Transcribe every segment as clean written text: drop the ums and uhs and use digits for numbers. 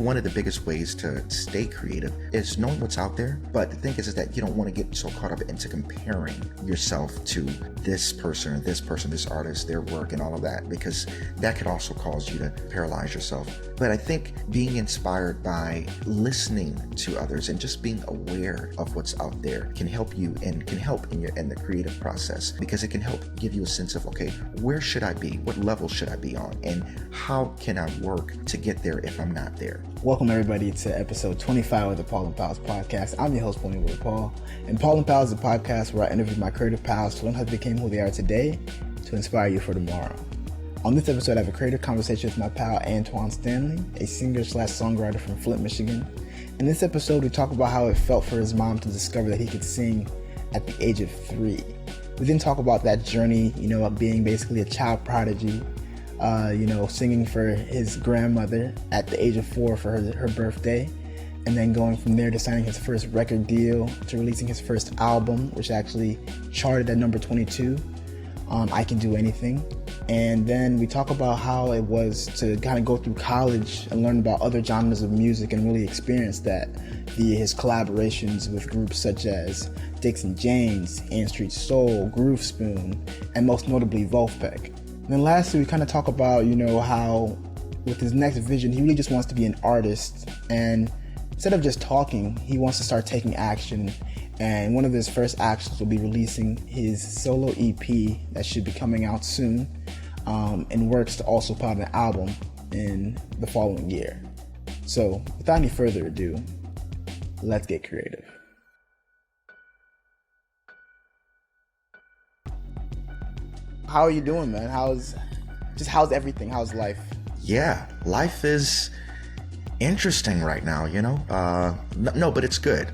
one of the biggest ways to stay creative is knowing what's out there. But the thing is that you don't want to get so caught up into comparing yourself to this person, this artist, their work and all of that, because that could also cause you to paralyze yourself. But I think being inspired by listening to others and just being aware of what's out there can help you and can help in the creative process, because it can help give you a sense of, okay, where should I be? What level should I be on? And how can I work to get there if I'm not there? Welcome everybody to episode 25 of the Paul and Pals podcast. I'm your host, Ponyboy Paul. And Paul and Pals is a podcast where I interview my creative pals to learn how they became who they are today to inspire you for tomorrow. On this episode, I have a creative conversation with my pal Antwaun Stanley, a singer/songwriter from Flint, Michigan. In this episode, we talk about how it felt for his mom to discover that he could sing at the age of 3. We then talk about that journey, of being basically a child prodigy, singing for his grandmother at the age of 4 for her birthday, and then going from there to signing his first record deal, to releasing his first album, which actually charted at number 22, I Can Do Anything. And then we talk about how it was to kind of go through college and learn about other genres of music and really experience that via his collaborations with groups such as Dixon James, Ann Street Soul, Groove Spoon, and most notably Vulfpeck. And then lastly, we kind of talk about, how with his next vision, he really just wants to be an artist. And instead of just talking, he wants to start taking action. And one of his first actions will be releasing his solo EP that should be coming out soon, and works to also put out an album in the following year. So without any further ado, let's get creative. How are you doing, man? How's everything? How's life? Yeah, life is interesting right now, No, but it's good.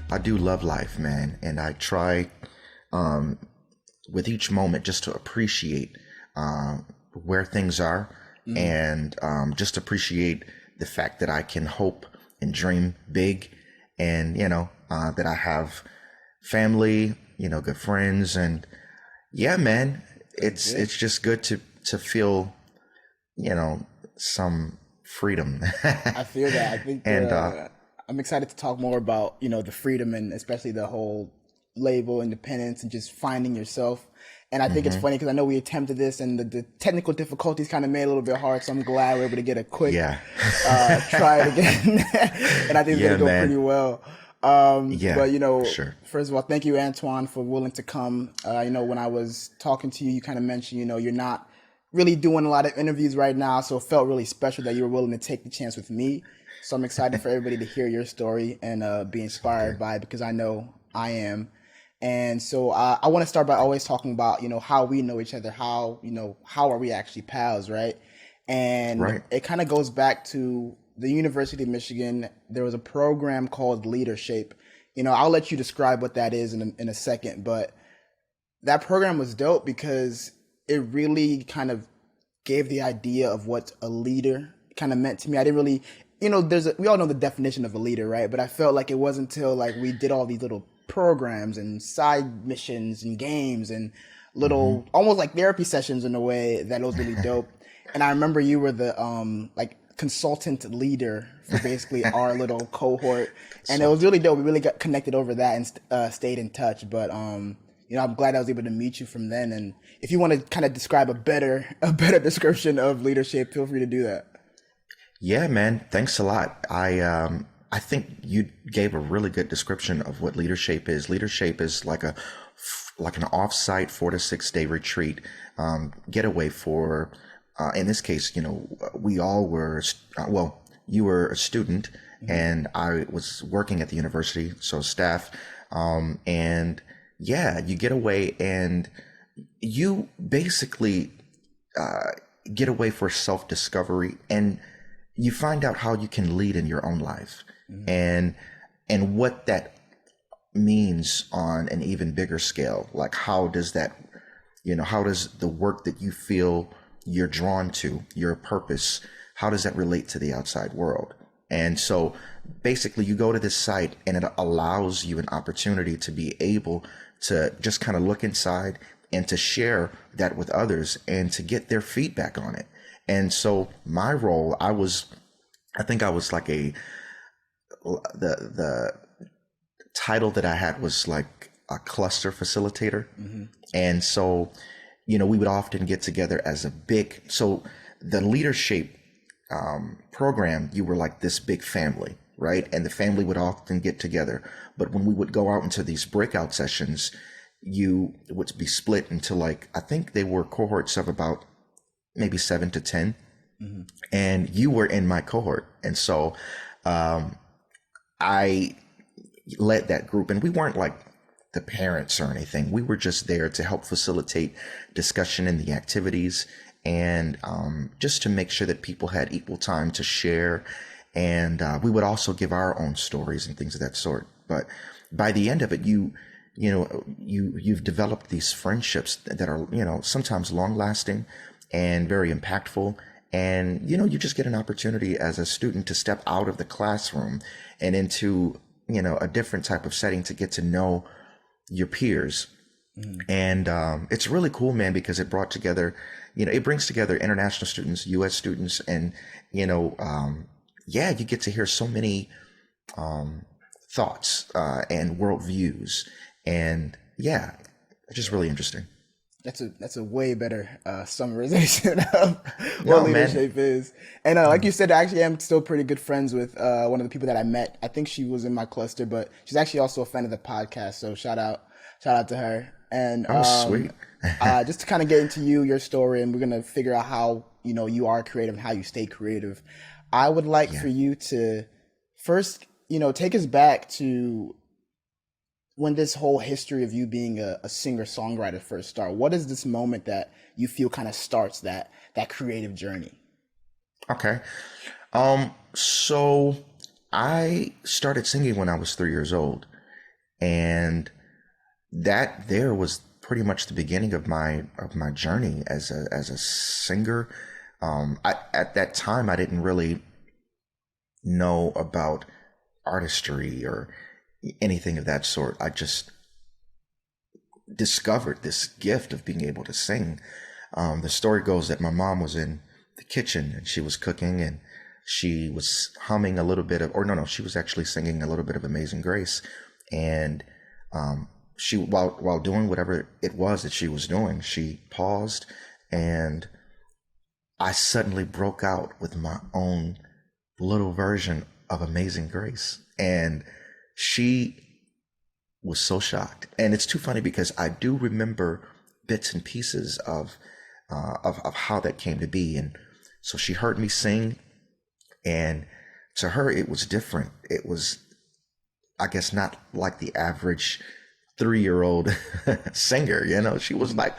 I do love life, man. And I try with each moment just to appreciate where things are, and just appreciate the fact that I can hope and dream big, and, that I have family, good friends, and yeah, man, it's just good to feel, some freedom. I feel that. I think and I'm excited to talk more about, the freedom and especially the whole label independence and just finding yourself. And I think it's funny because I know we attempted this and the technical difficulties kind of made it a little bit hard. So I'm glad we're able to get a quick try it again. And I think it's going to go pretty well. But, sure. First of all, thank you, Antwaun, for willing to come. When I was talking to you, you kind of mentioned, you're not really doing a lot of interviews right now. So it felt really special that you were willing to take the chance with me. So I'm excited for everybody to hear your story and be inspired by it, because I know I am. And so I want to start by always talking about, how we know each other, how are we actually pals, right? And It kind of goes back to the University of Michigan. There was a program called Leadership. I'll let you describe what that is in a second, but that program was dope because it really kind of gave the idea of what a leader kind of meant to me. I didn't really, we all know the definition of a leader, right? But I felt like it wasn't until we did all these little programs and side missions and games and little almost like therapy sessions in a way that it was really dope. And I remember you were the consultant leader for basically our little cohort, and it was really dope. We really got connected over that and stayed in touch. But I'm glad I was able to meet you from then. And if you want to kind of describe a better description of Leadership, feel free to do that. Yeah, man. Thanks a lot. I think you gave a really good description of what Leadership is. Leadership is like an off-site 4 to 6 day retreat, getaway for, in this case, we all were, you were a student and I was working at the university, so staff, and yeah, you get away and you basically get away for self-discovery, and you find out how you can lead in your own life, and what that means on an even bigger scale. Like, how does that, how does the work that you feel you're drawn to, your purpose, how does that relate to the outside world? And so basically you go to this site and it allows you an opportunity to be able to just kind of look inside and to share that with others and to get their feedback on it. And so my role, I was I think I was like the title that I had was like a cluster facilitator. And so, we would often get together as so the leadership program, you were like this big family, right? And the family would often get together. But when we would go out into these breakout sessions, you would be split into like, I think they were cohorts of about maybe 7 to 10. And you were in my cohort. And so I led that group, and we weren't like the parents or anything. We were just there to help facilitate discussion in the activities, and just to make sure that people had equal time to share. And we would also give our own stories and things of that sort. But by the end of it, you've developed these friendships that are, sometimes long lasting and very impactful. And, you just get an opportunity as a student to step out of the classroom and into, a different type of setting to get to know your peers. And it's really cool, man, because it brought together, it brings together international students, U.S. students, and, you get to hear so many thoughts and worldviews. And it's just really interesting. That's a way better summarization of what leadership is. And like you said, I actually am still pretty good friends with one of the people that I met. I think she was in my cluster, but she's actually also a fan of the podcast. So shout out to her. And sweet. Just to kind of get into your story, and we're gonna figure out how you are creative and how you stay creative. I would like for you to first take us back to when this whole history of you being a singer-songwriter first started. What is this moment that you feel kind of starts that creative journey? Okay. So I started singing when I was 3 years old, and that there was pretty much the beginning of my journey as a singer. At that time, I didn't really know about artistry or anything of that sort. I just discovered this gift of being able to sing. The story goes that my mom was in the kitchen and she was cooking, and she was humming a little bit of, she was actually singing a little bit of Amazing Grace. And she, while doing whatever it was that she was doing, she paused, and I suddenly broke out with my own little version of Amazing Grace. And she was so shocked. And it's too funny because I do remember bits and pieces of how that came to be. And so she heard me sing, and to her, it was different. It was, I guess, not like the average 3-year-old singer, she was like,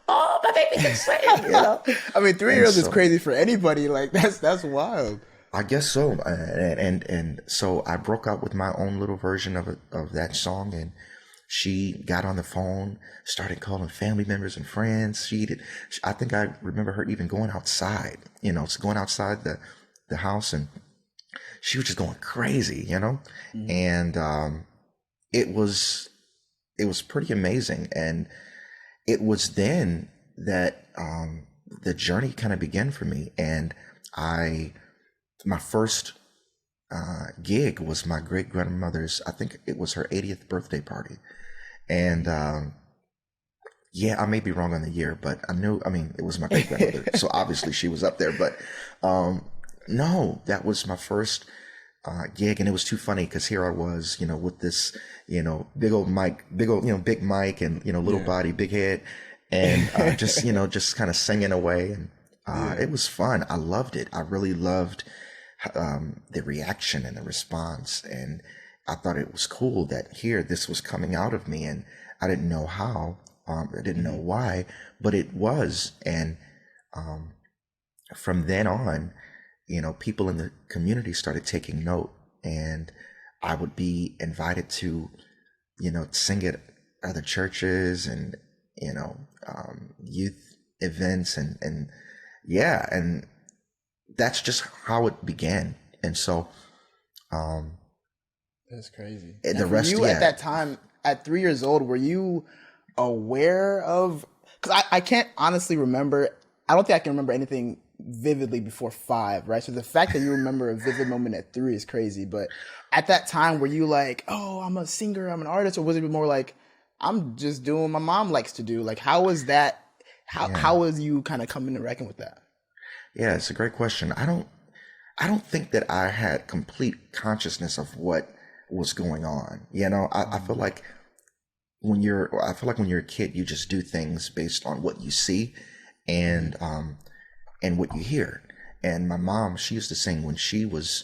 oh, my baby can sing, I mean, 3-year-olds is crazy for anybody. Like, that's wild. I guess so. And so I broke out with my own little version of that song, and she got on the phone, started calling family members and friends. I think I remember her even going outside, going outside the house, and she was just going crazy, and it was pretty amazing. And it was then that the journey kind of began for me. And my first gig was my great grandmother's, I think it was her 80th birthday party. And I may be wrong on the year, but it was my great grandmother. So obviously she was up there, but no, that was my first gig. And it was too funny because here I was, with this, big old mic, big mic, and, little body, big head, and just, just kind of singing away. And it was fun. I loved it. I really loved the reaction and the response. And I thought it was cool that this was coming out of me, and I didn't know how, I didn't know why, but it was. And from then on, people in the community started taking note, and I would be invited to, sing at other churches and, youth events, and that's just how it began. And so, that's crazy. The rest, you at that time, at 3 years old, were you aware of, because I can't honestly remember, I don't think I can remember anything vividly before 5, right? So the fact that you remember a vivid moment at 3 is crazy. But at that time, were you like, oh, I'm a singer, I'm an artist, or was it more like, I'm just doing what my mom likes to do? Like, how was that? Yeah. How was you kind of coming to reckon with that? Yeah, it's a great question. I don't think that I had complete consciousness of what was going on. I feel like when you're a kid, you just do things based on what you see and what you hear. And my mom, she used to sing when she was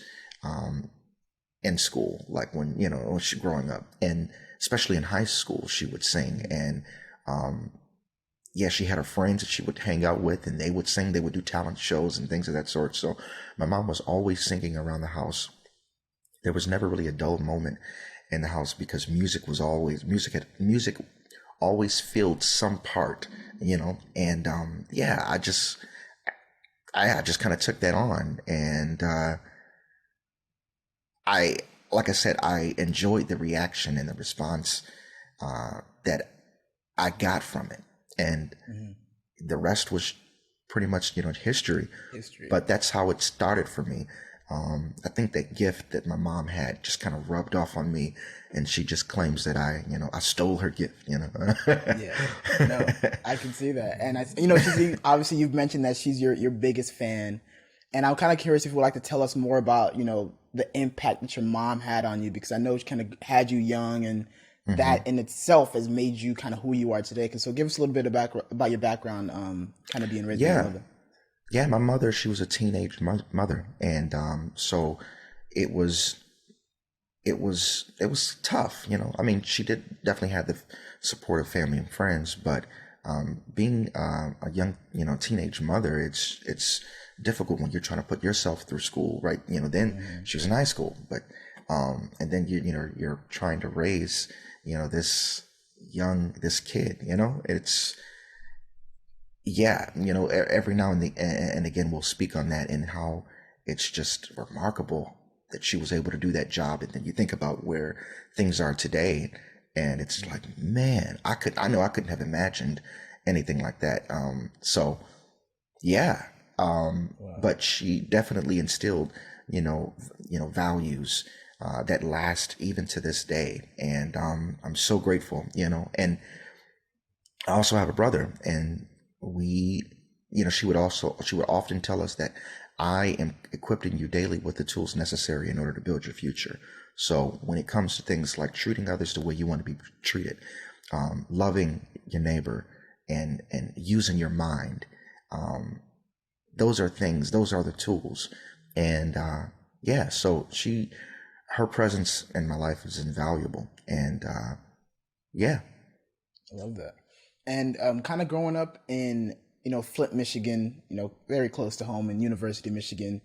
in school, like when she growing up, and especially in high school, she would sing. And yeah, she had her friends that she would hang out with, and they would sing. They would do talent shows and things of that sort. So my mom was always singing around the house. There was never really a dull moment in the house because music always filled some part, and yeah, I just kind of took that on, and I like I said, I enjoyed the reaction and the response that I got from it, and the rest was pretty much history. History. But that's how it started for me. I think that gift that my mom had just kind of rubbed off on me, and she just claims that I stole her gift. Yeah, no, I can see that, and obviously you've mentioned that she's your biggest fan, and I'm kind of curious if you would like to tell us more about the impact that your mom had on you, because I know she kind of had you young, and that in itself has made you kind of who you are today. So give us a little bit about your background, kind of being raised by your mother. Yeah, my mother, she was a teenage mother, and so it was tough. I mean, she did definitely have the support of family and friends, but being a young teenage mother, it's difficult when you're trying to put yourself through school, right? Then she was in high school, but and then you're trying to raise this kid. It's yeah, every now and again we'll speak on that and how it's just remarkable that she was able to do that job. And then you think about where things are today, and it's like, man, I know I couldn't have imagined anything like that. So yeah, Wow. but she definitely instilled, values that last even to this day, and I'm so grateful, And I also have a brother, and she would often tell us that I am equipping you daily with the tools necessary in order to build your future. So when it comes to things like treating others the way you want to be treated, loving your neighbor, and using your mind, those are the tools. And yeah, so her presence in my life is invaluable. And yeah. I love that. And kind of growing up in Flint, Michigan, very close to home, in University, Michigan.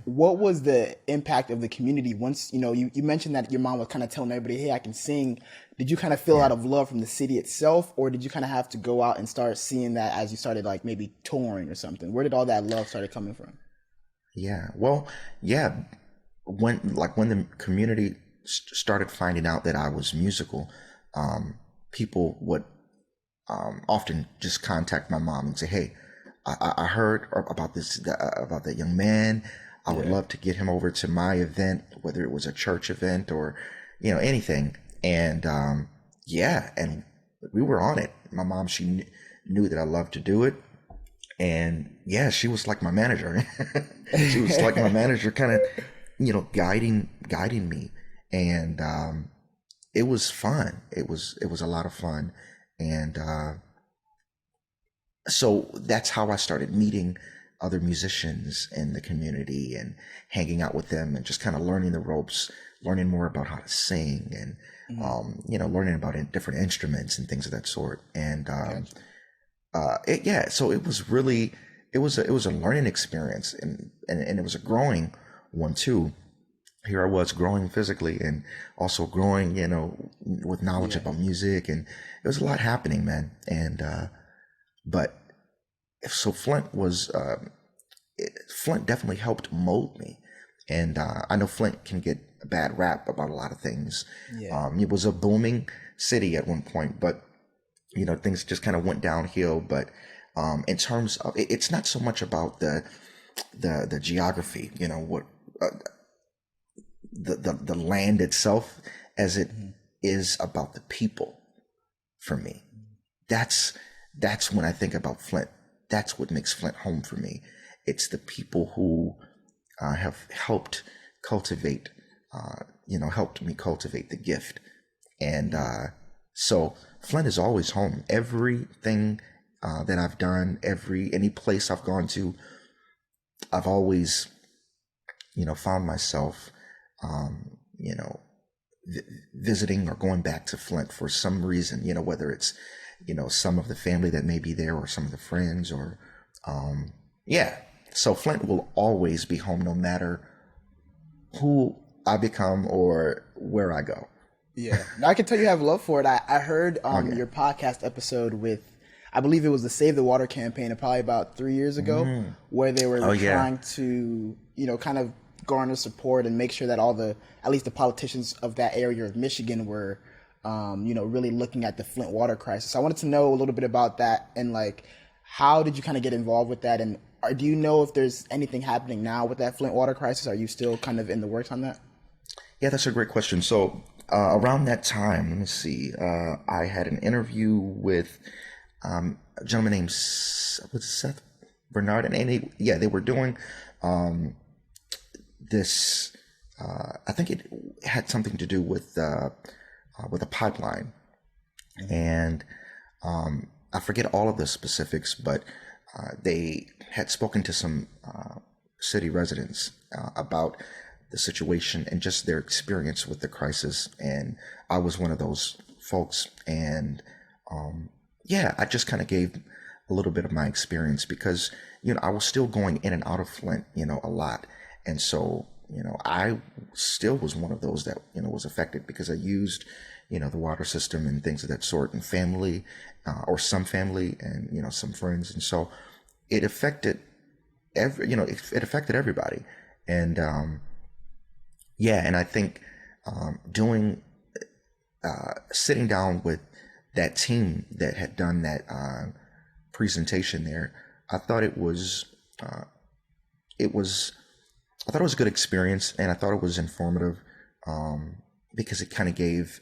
What was the impact of the community once you mentioned that your mom was kind of telling everybody, hey, I can sing? Did you kind of feel out of love from the city itself, or did you kind of have to go out and start seeing that as you started, like, maybe touring or something? Where did all that love started coming from? Yeah, well, yeah, when the community started finding out that I was musical, people would often just contact my mom and say, hey, I heard about about that young man. I would love to get him over to my event, whether it was a church event or anything. And yeah, and we were on it. My mom, she knew that I loved to do it, and yeah, she was like my manager. She was like my manager, kind of guiding me, and it was fun. It was a lot of fun. And so that's how I started meeting other musicians in the community and hanging out with them and just kind of learning the ropes, learning more about how to sing, and learning about different instruments and things of that sort. And so it was really it was a learning experience, and it was a growing one too. Here I was growing physically and also growing, with knowledge about music, and it was a lot happening, man. And but so Flint definitely helped mold me, and I know Flint can get a bad rap about a lot of things. It was a booming city at one point, but things just kind of went downhill. But In terms of, it's not so much about the geography, what the land itself, as it is about the people. For me, that's when I think about Flint. That's what makes Flint home for me. It's the people who have helped cultivate, helped me cultivate the gift. And so Flint is always home. Everything that I've done, any place I've gone to, I've always, found myself, visiting or going back to Flint for some reason, whether it's, some of the family that may be there or some of the friends or, So Flint will always be home no matter who I become or where I go. Yeah. Now, I can tell you have love for it. I heard your podcast episode with, I believe it was the Save the Water campaign, probably about 3 years ago, where they were trying to, kind of garner support and make sure that at least the politicians of that area of Michigan were, really looking at the Flint water crisis. I wanted to know a little bit about that and how did you kind of get involved with that? And do you know if there's anything happening now with that Flint water crisis? Are you still kind of in the works on that? Yeah, that's a great question. So around that time, let me see, I had an interview with a gentleman named Seth Bernard, and they were doing this. I think it had something to do with a pipeline, and I forget all of the specifics, but they had spoken to some city residents about the situation and just their experience with the crisis, and I was one of those folks, and I just kind of gave a little bit of my experience because I was still going in and out of Flint a lot, and so I still was one of those that was affected because I used the water system and things of that sort, and family or some family and some friends, and so it affected it affected everybody, and and I think sitting down with that team that had done that presentation there, I thought it was a good experience, and I thought it was informative because it kind of gave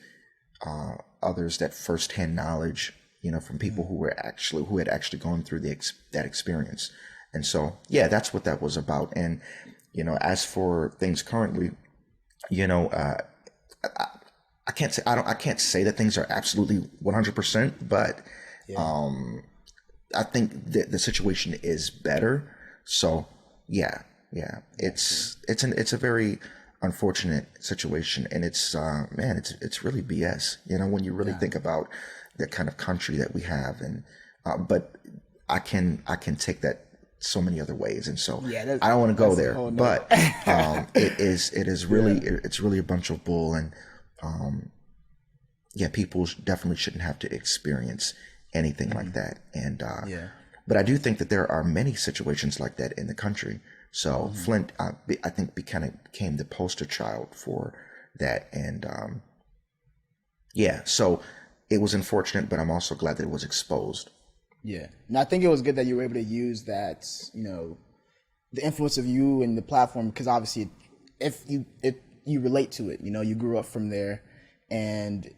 others that firsthand knowledge, from people who had actually gone through that experience, and so that's what that was about. And as for things currently, I can't say that things are absolutely 100%, but I think the situation is better. So it's a very unfortunate situation, and it's really BS. When you really think about the kind of country that we have, and but I can take that so many other ways, and so I don't want to go there, but it's really a bunch of bull, and people definitely shouldn't have to experience anything like that, and but I do think that there are many situations like that in the country. So Flint, I think, became the poster child for that, and so it was unfortunate, but I'm also glad that it was exposed. Yeah, and I think it was good that you were able to use that, the influence of you and the platform, because obviously, if you relate to it, you grew up from there, and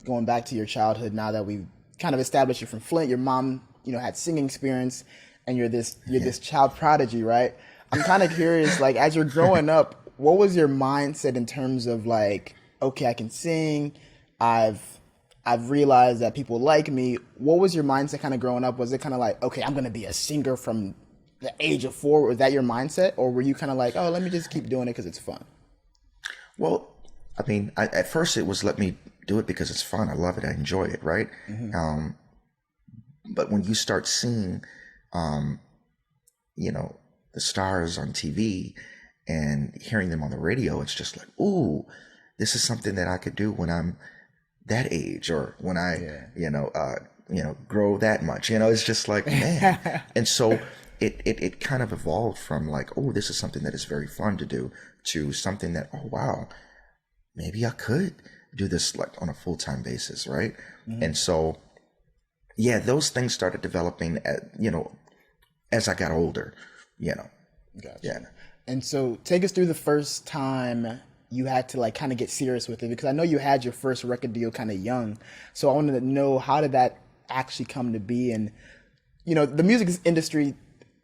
going back to your childhood. Now that we've kind of established you're from Flint, your mom, had singing experience, and you're this child prodigy, right? I'm kind of curious, as you're growing up, what was your mindset in terms of okay, I can sing, I've realized that people like me. What was your mindset kind of growing up? Was it kind of okay, I'm going to be a singer from the age of 4? Was that your mindset? Or were you kind of oh, let me just keep doing it because it's fun? Well, I mean, at first it was let me do it because it's fun. I love it. I enjoy it, right? Mm-hmm. But when you start seeing, the stars on TV and hearing them on the radio, it's just ooh, this is something that I could do when I'm that age, or when I, grow that much, it's just man. And so it kind of evolved from oh, this is something that is very fun to do, to something that, oh, wow, maybe I could do this on a full-time basis. Right. Mm-hmm. And so, yeah, those things started developing, as I got older, Gotcha. Yeah. And so take us through the first time you had to like kind of get serious with it, because I know you had your first record deal kind of young. So I wanted to know, how did that actually come to be? And the music industry,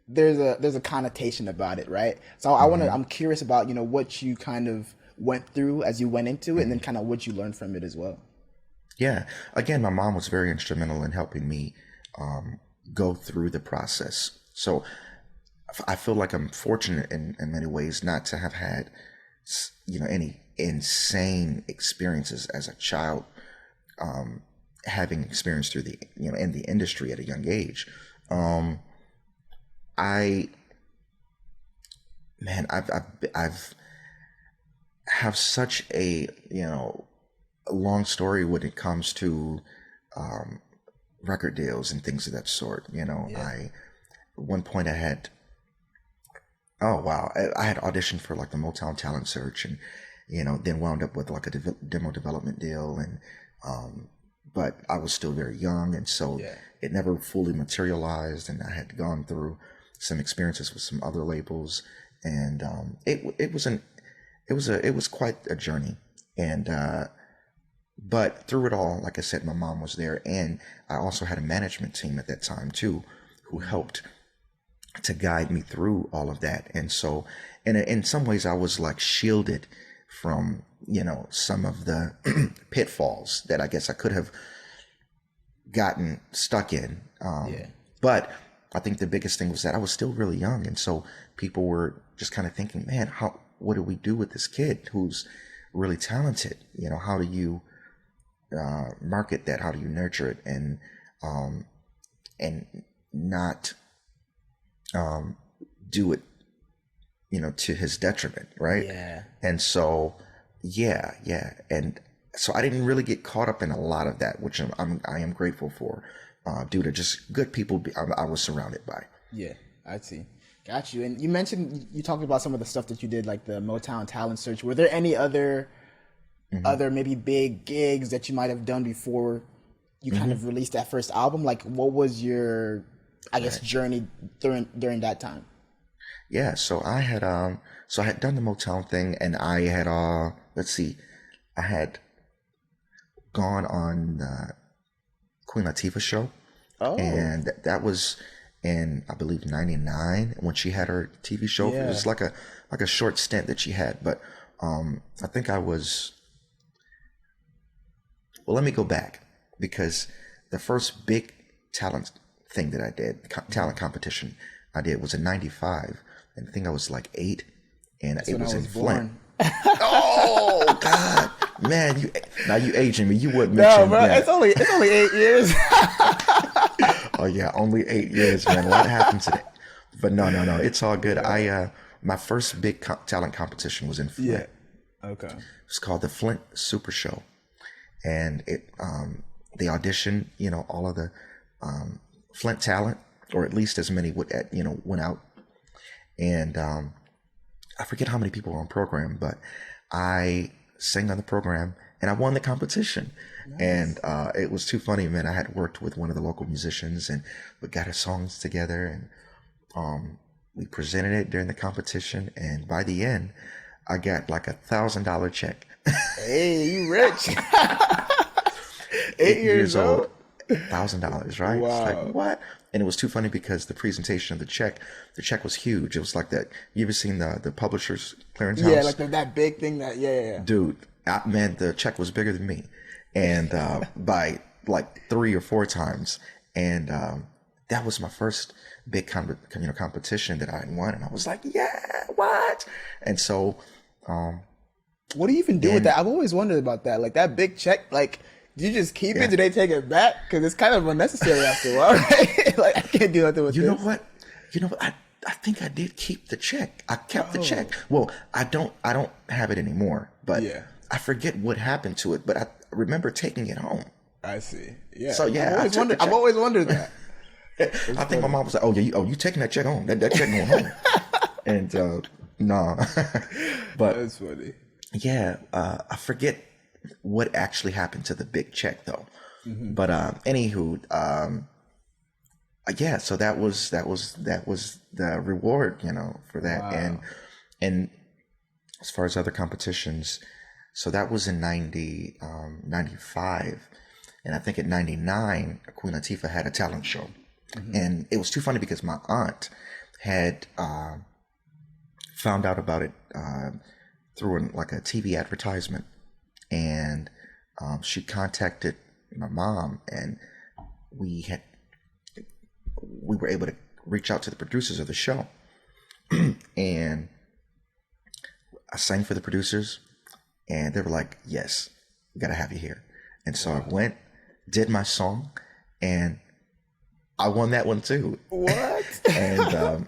there's a connotation about it, right? So I'm curious about, what you kind of went through as you went into it, and then kind of what you learned from it as well. Yeah. Again, my mom was very instrumental in helping me go through the process. So I feel like I'm fortunate in many ways not to have had, any insane experiences as a child, having experience through the, in the industry at a young age. I've have such a, a long story when it comes to record deals and things of that sort. At one point I had, oh wow, I had auditioned for like the Motown Talent Search, and then wound up with like a demo development deal, and but I was still very young, and so it never fully materialized, and I had gone through some experiences with some other labels, and it was quite a journey, and but through it all, like I said, my mom was there, and I also had a management team at that time too, who helped to guide me through all of that. And so in some ways I was like shielded from, some of the pitfalls that I guess I could have gotten stuck in. But I think the biggest thing was that I was still really young. And so people were just kind of thinking, man, what do we do with this kid who's really talented? How do you market that? How do you nurture it? And not do it, to his detriment, right? Yeah. And so, yeah. And so I didn't really get caught up in a lot of that, which I am grateful for, due to just good people I was surrounded by. Yeah, I see. Got you. And you talked about some of the stuff that you did, like the Motown Talent Search. Were there any other maybe big gigs that you might have done before you kind of released that first album? Like, what was your, I guess, journey during that time? Yeah, so I had done the Motown thing, and I had I had gone on the Queen Latifah show. Oh. And that was in, I believe, 99 when she had her TV show. Yeah. It was like a short stint that she had, but I think I was, well, let me go back, because the first big talent thing that I did, talent competition I did, was in 95. And I think I was like 8, and it was in Flint. Oh God, man! You aging me. You wouldn't mention. No, bro, it's only 8 years. Oh yeah, only 8 years, man. What happened to that? But no, it's all good. Yeah. My first big talent competition was in Flint. Yeah. Okay. It's called the Flint Super Show, and they auditioned, all of the Flint talent, or at least as many went out. And I forget how many people were on program, but I sang on the program and I won the competition. Nice. And it was too funny, man. I had worked with one of the local musicians, and we got our songs together, and we presented it during the competition. And by the end, I got like $1,000 check. Hey, you rich. 8 years old. $1,000, right? Wow. It's like, what? And it was too funny because the presentation of the check was huge. It was like that. You ever seen the publisher's clearinghouse? Yeah, like that big thing yeah. Dude, man, the check was bigger than me, and by like 3 or 4 times. And that was my first big competition that I won, and I was like, yeah, what? And so, what do you even do with that? I've always wondered about that. Like that big check, like. Do you just keep it? Do they take it back? Because it's kind of unnecessary after a while, right? Like, I can't do nothing with this. You know what? I think I did keep the check. I kept the check. Well, I don't have it anymore, but I forget what happened to it. But I remember taking it home. I see. Yeah. So yeah, I've always wondered that. I think my mom was like, "Oh yeah, you taking that check home? That check going home?" And no, but that's funny. Yeah, I forget what actually happened to the big check though. But anywho, yeah. So that was the reward, for that. Wow. And as far as other competitions, so that was in 95, and I think in 99, Queen Latifah had a talent show, and it was too funny because my aunt had found out about it through like a TV advertisement, and she contacted my mom, and we were able to reach out to the producers of the show, and I sang for the producers, and they were like, "Yes, we gotta have you here." And so I went, did my song, and I won that one too. What? And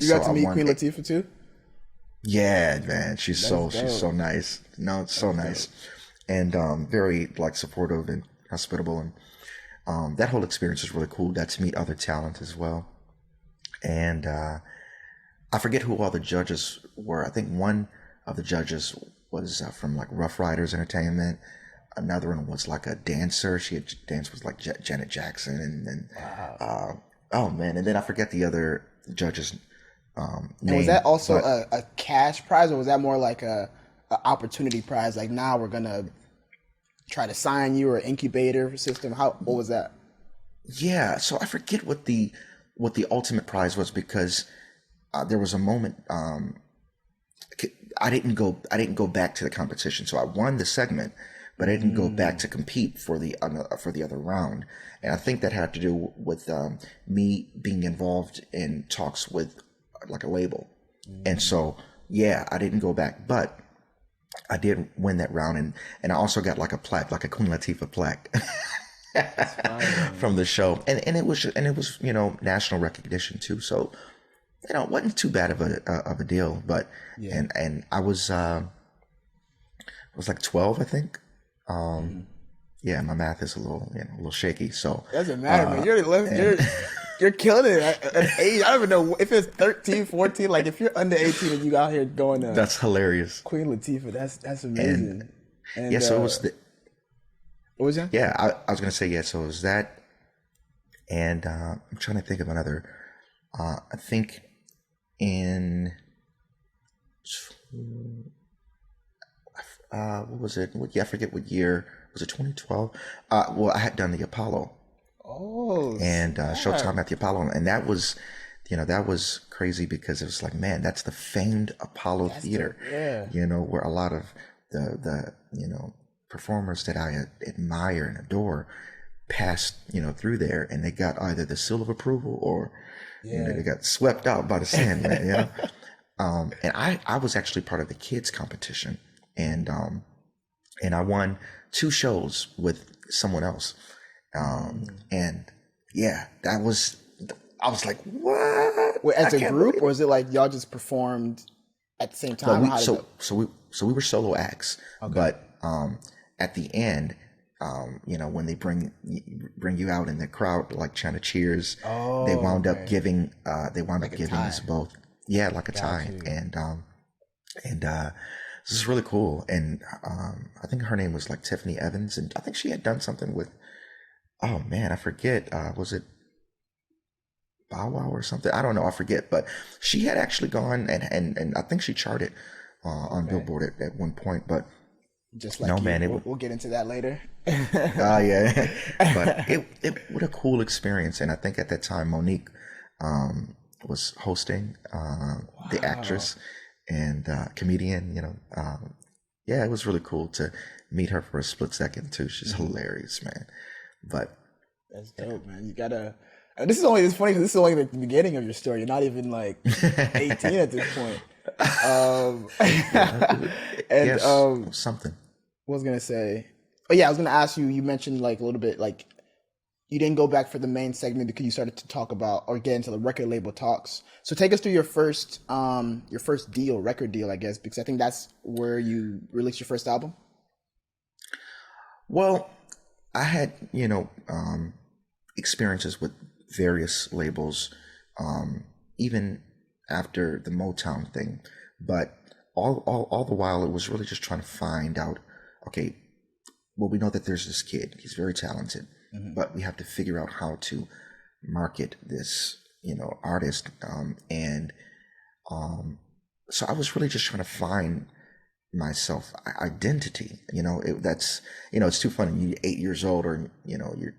you so got to I meet won. Queen Latifah too? Yeah, man, she's dope. so nice. No, it's so nice, and very like supportive and hospitable, and that whole experience was really cool. Got to meet other talent as well, and I forget who all the judges were. I think one of the judges was from like Rough Riders Entertainment. Another one was like a dancer. She had danced with like Janet Jackson, and then oh man, and then I forget the other judges. And name, was that also a cash prize, or was that more like a opportunity prize? Like, now we're gonna try to sign you, or incubator system? What was that? Yeah, so I forget what the ultimate prize was, because there was a moment I didn't go back to the competition, so I won the segment, but I didn't go back to compete for the other round, and I think that had to do with me being involved in talks with like a label, and so yeah, I didn't go back, but I did win that round, and I also got like a plaque, like a Queen Latifah plaque. From the show, and it was national recognition too, so it wasn't too bad of a deal, but and I was like 12, I think. Yeah, my math is a little shaky, so Doesn't matter, man. You're killing it at an age. I don't even know if it's 13, 14. Like, if you're under 18 and you out here going to that's hilarious. Queen Latifah, that's amazing. And yeah, so it was what was that? Yeah, I was gonna say, yeah. So it was that, and I'm trying to think of another. I think in what was it? I forget what year. Was it 2012? Well, I had done the Apollo. Oh, and Showtime at the Apollo, and that was crazy, because it was like, man, that's the famed Apollo Theater, where a lot of the performers that I admire and adore passed through there, and they got either the seal of approval, or they got swept out by the Sandman. And I was actually part of the kids competition, and I won 2 shows with someone else. And yeah, I was like, what? Wait, as a group, or was it like y'all just performed at the same time? No, we were solo acts, but at the end, when they bring you out in the crowd, like trying to cheers, they wound up giving us both, like a tie, and this is really cool. And I think her name was like Tiffany Evans, and I think she had done something with, oh man, I forget, was it Bow Wow or something? I don't know, I forget, but she had actually gone and I think she charted on Billboard at one point, but just like we'll get into that later. Yeah, but it what a cool experience. And I think at that time Monique was hosting, the actress and comedian. Yeah, it was really cool to meet her for a split second too. She's hilarious, man. But that's dope, man. You gotta. It's funny because this is only the beginning of your story. You're not even like 18 at this point. Something. What was I gonna say? Oh yeah, I was gonna ask you. You mentioned like a little bit, like you didn't go back for the main segment because you started to talk about or get into the record label talks. So take us through your first record deal, I guess, because I think that's where you released your first album. Well, I had experiences with various labels, even after the Motown thing, but all the while it was really just trying to find out, okay, well, we know that there's this kid. He's very talented, but we have to figure out how to market this, artist. So I was really just trying to find myself identity. It's too funny. You're 8 years old, or you're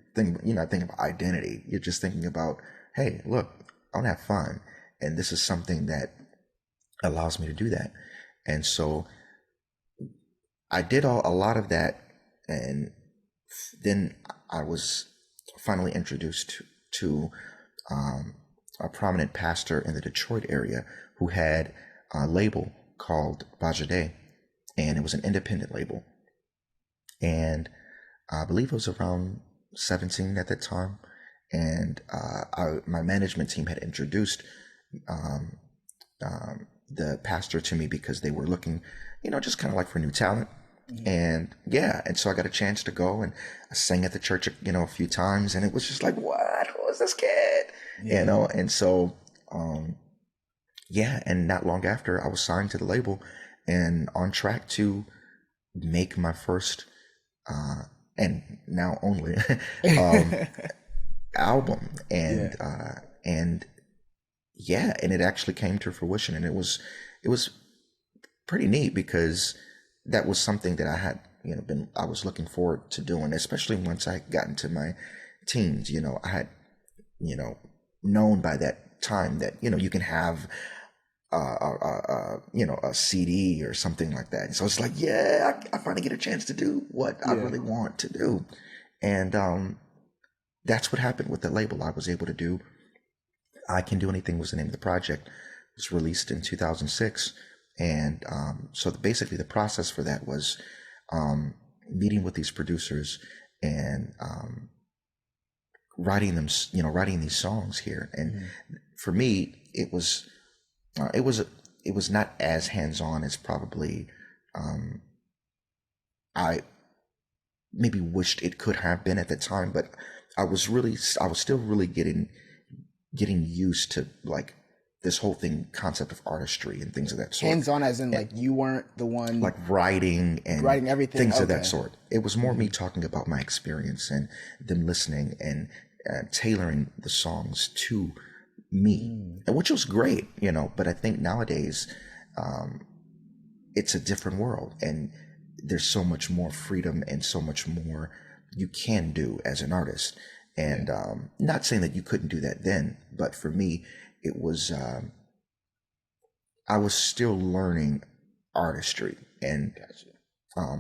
not thinking about identity. You're just thinking about, hey, look, I want to have fun, and this is something that allows me to do that. And so I did a lot of that, and then I was finally introduced to a prominent pastor in the Detroit area who had a label called Bajade, and it was an independent label. And I believe I was around 17 at that time, and my management team had introduced the pastor to me because they were looking, just kind of like for new talent. And so I got a chance to go, and I sang at the church, a few times, and it was just like, what? Who is this kid? And so, and not long after, I was signed to the label and on track to make my first, and now only, album. And it actually came to fruition, and it was pretty neat because that was something that I had, I was looking forward to doing, especially once I got into my teens. I had, known by that time that, you can have a CD or something like that. And so it's like, I finally get a chance to do what I really want to do. And that's what happened with the label. I was able to do I Can Do Anything was the name of the project. It was released in 2006. And so basically the process for that was meeting with these producers and writing these songs here. And for me, it was not as hands-on as probably I maybe wished it could have been at the time, but I was still really getting used to like this whole concept of artistry and things of that sort. Hands-on as in like you weren't the one like writing everything, things of that sort. It was more me talking about my experience and them listening and tailoring the songs to me, and which was great, but I think nowadays it's a different world, and there's so much more freedom and so much more you can do as an artist. And not saying that you couldn't do that then, but for me, it was I was still learning artistry and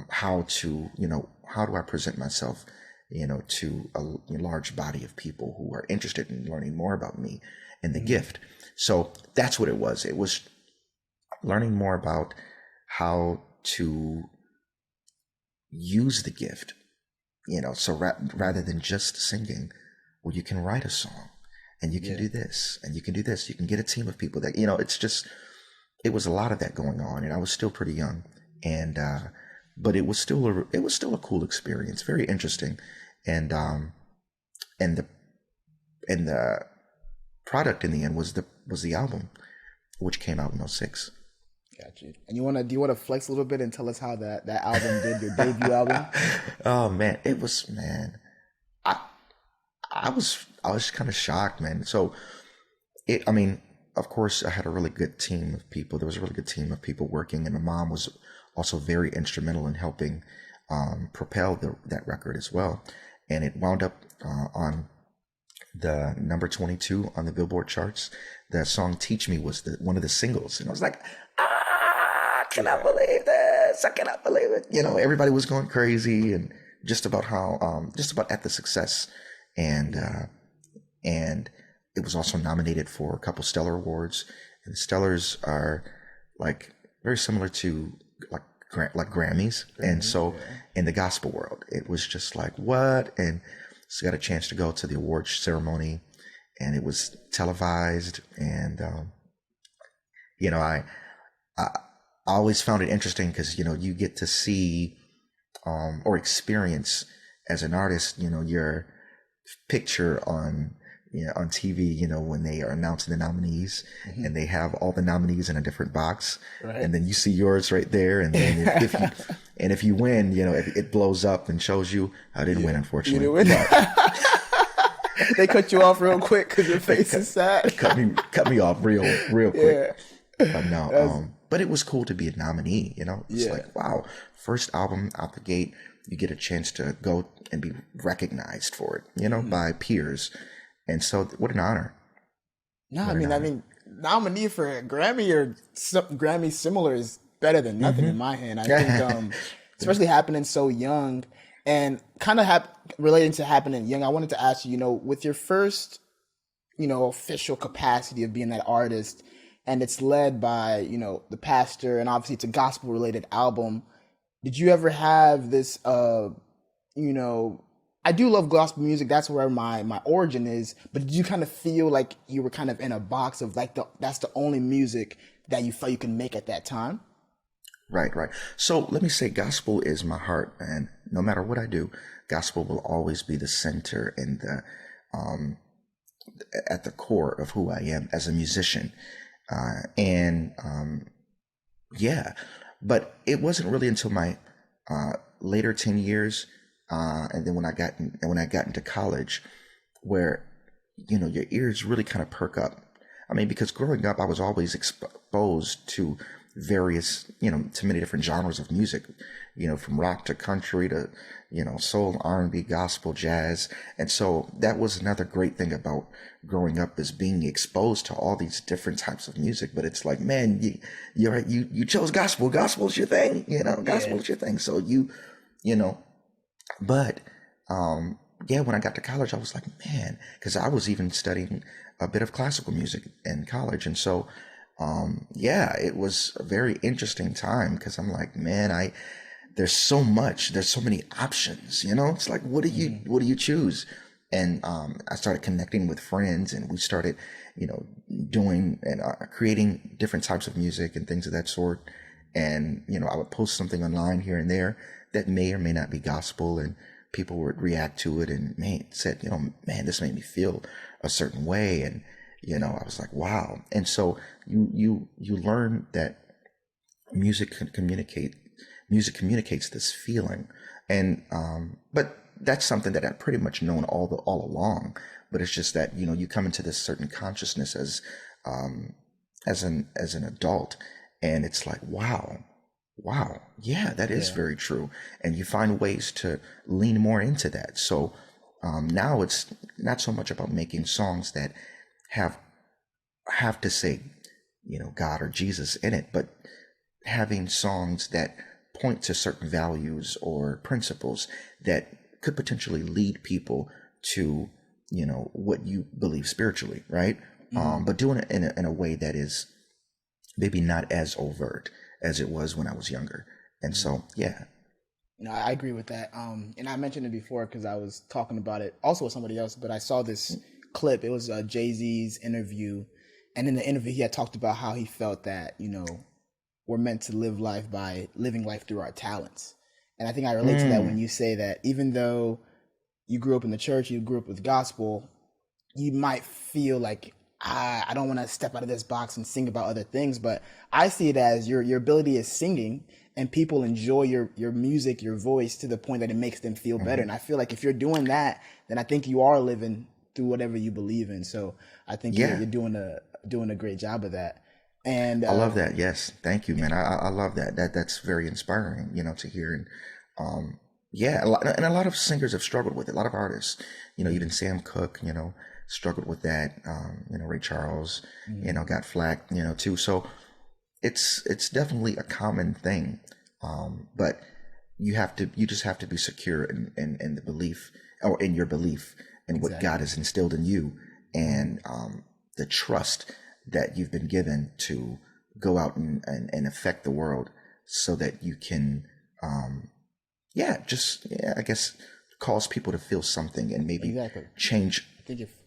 how do I present myself, to a large body of people who are interested in learning more about me and the gift. So that's what it was. It was learning more about how to use the gift, so rather than just singing, well, you can write a song and you can do this and you can do this. You can get a team of people that, it was a lot of that going on, and I was still pretty young, and, but it was still a cool experience, very interesting. And the product in the end was the album, which came out in 2006. Got you. And do you want to flex a little bit and tell us how that album did, your debut album? Oh man, I was kind of shocked, man. So of course I had a really good team of people. There was a really good team of people working, and my mom was also very instrumental in helping propel that record as well. And it wound up on the number 22 on the Billboard charts. The song "Teach Me" was one of the singles, and I was like, I cannot believe this. I cannot believe it. Everybody was going crazy, and just about at the success. And it was also nominated for a couple Stellar Awards. And the Stellars are like very similar to like Grammys. And so in the gospel world, it was just like, what? And so got a chance to go to the awards ceremony, and it was televised. And, I always found it interesting because, you get to see or experience as an artist, your picture on TV, when they are announcing the nominees, and they have all the nominees in a different box, and then you see yours right there. And then And if you win, if it blows up and shows you, I didn't win, unfortunately. You didn't win. They cut you off real quick because your face is sad. cut me off real quick. But no, but it was cool to be a nominee. It's like, wow, first album out the gate, you get a chance to go and be recognized for it, by peers, and so what an honor. No, I mean, nominee for a Grammy or Grammy similar is better than nothing in my hand. I think, especially happening so young, and kind of relating to happening young. I wanted to ask you, with your first, official capacity of being that artist, and it's led by, the pastor, and obviously it's a gospel related album. Did you ever have this, I do love gospel music. That's where my origin is. But did you kind of feel like you were kind of in a box of like that's the only music that you felt you can make at that time? Right. So let me say, gospel is my heart, and no matter what I do, gospel will always be the center and at the core of who I am as a musician. But it wasn't really until my later 10 years, and then when I got into college, where your ears really kind of perk up. I mean, because growing up, I was always exposed to various, to many different genres of music, from rock to country to, soul, R&B, gospel, jazz. And so that was another great thing about growing up, is being exposed to all these different types of music. But it's like, man, you chose gospel. Gospel's your thing, gospel's your thing. So but, when I got to college, I was like, man, because I was even studying a bit of classical music in college. And so, it was a very interesting time, because I'm like, man, there's so many options, it's like, what do you choose? And, I started connecting with friends, and we started, doing and creating different types of music and things of that sort. And, I would post something online here and there that may or may not be gospel, and people would react to it and said, man, this made me feel a certain way. And, I was like, wow. And so you learn that music communicates this feeling. And, but that's something that I've pretty much known all along. But it's just that, you come into this certain consciousness as an adult, and it's like, wow, yeah, that is very true. And you find ways to lean more into that. So now it's not so much about making songs that have to say, God or Jesus in it, but having songs that point to certain values or principles that could potentially lead people to, what you believe spiritually, right? But doing it in a way that is maybe not as overt as it was when I was younger. And so, yeah. No, I agree with that. And I mentioned it before because I was talking about it also with somebody else, but I saw this clip. It was Jay-Z's interview. And in the interview, he had talked about how he felt that, we're meant to live life by living life through our talents. And I think I relate to that when you say that even though you grew up in the church, you grew up with gospel, you might feel like, I don't want to step out of this box and sing about other things, but I see it as your ability is singing, and people enjoy your music, your voice, to the point that it makes them feel better. And I feel like if you're doing that, then I think you are living through whatever you believe in. So I think you're doing a great job of that. And I love that. Yes, thank you, man. I love that. That's very inspiring, to hear. And a lot of singers have struggled with it. A lot of artists, even Sam Cooke, struggled with that. Ray Charles, got flack, too. So it's definitely a common thing. But you just have to be secure in the belief, or in your belief, in what God has instilled in you, and the trust that you've been given to go out and affect the world, so that you can, I guess, cause people to feel something and maybe change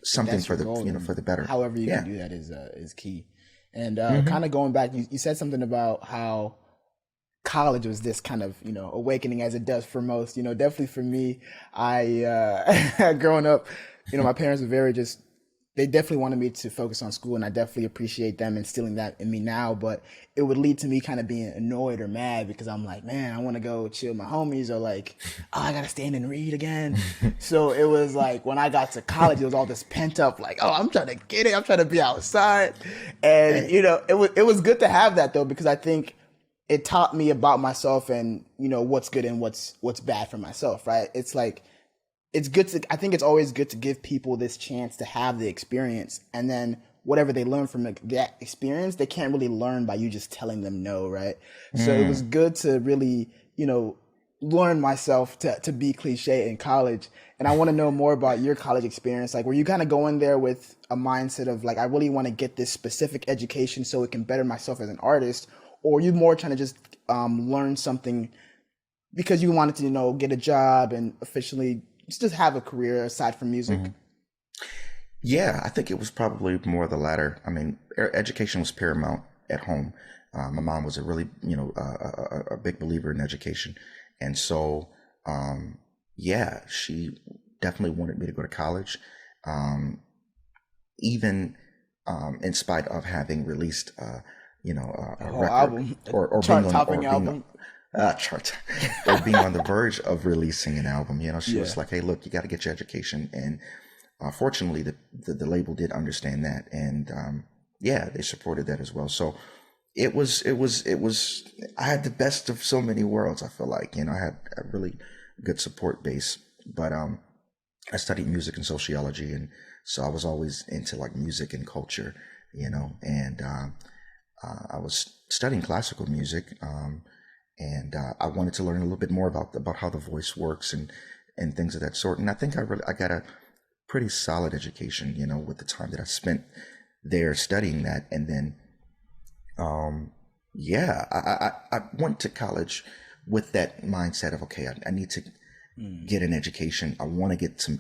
something for the better. However you can do that is key. And kind of going back, you said something about how college was this kind of, awakening, as it does for most. Definitely for me, I growing up, my parents were very just they definitely wanted me to focus on school, and I definitely appreciate them instilling that in me now. But it would lead to me kind of being annoyed or mad because I'm like, man, I want to go chill with my homies, or like, oh, I gotta stand and read again. So it was like when I got to college, it was all this pent up, like, oh, I'm trying to get it, I'm trying to be outside, and it was good to have that though, because I think it taught me about myself and what's good and what's bad for myself, right? It's like it's good to, I think it's always good to give people this chance to have the experience, and then whatever they learn from that experience, they can't really learn by you just telling them no, right? So it was good to really, learn myself to be cliche in college. And I want to know more about your college experience. Like, were you kind of going there with a mindset of like, I really want to get this specific education so it can better myself as an artist? Or are you more trying to just learn something because you wanted to, get a job and officially just have a career aside from music? Yeah, I think it was probably more the latter. I mean, education was paramount at home. My mom was a really, a big believer in education. And so, yeah, she definitely wanted me to go to college, even in spite of having released, a record album, or chart-topping album. Chart, or being on the verge of releasing an album. She was like, "Hey, look, you got to get your education." And fortunately, the label did understand that, and yeah, they supported that as well. So it was. I had the best of so many worlds. I feel like I had a really good support base, but I studied music and sociology, and so I was always into like music and culture, and I was studying classical music. And I wanted to learn a little bit more about how the voice works and things of that sort. And I think I got a pretty solid education, with the time that I spent there studying that. And then, yeah, I went to college with that mindset of, okay, I need to get an education. I want to get some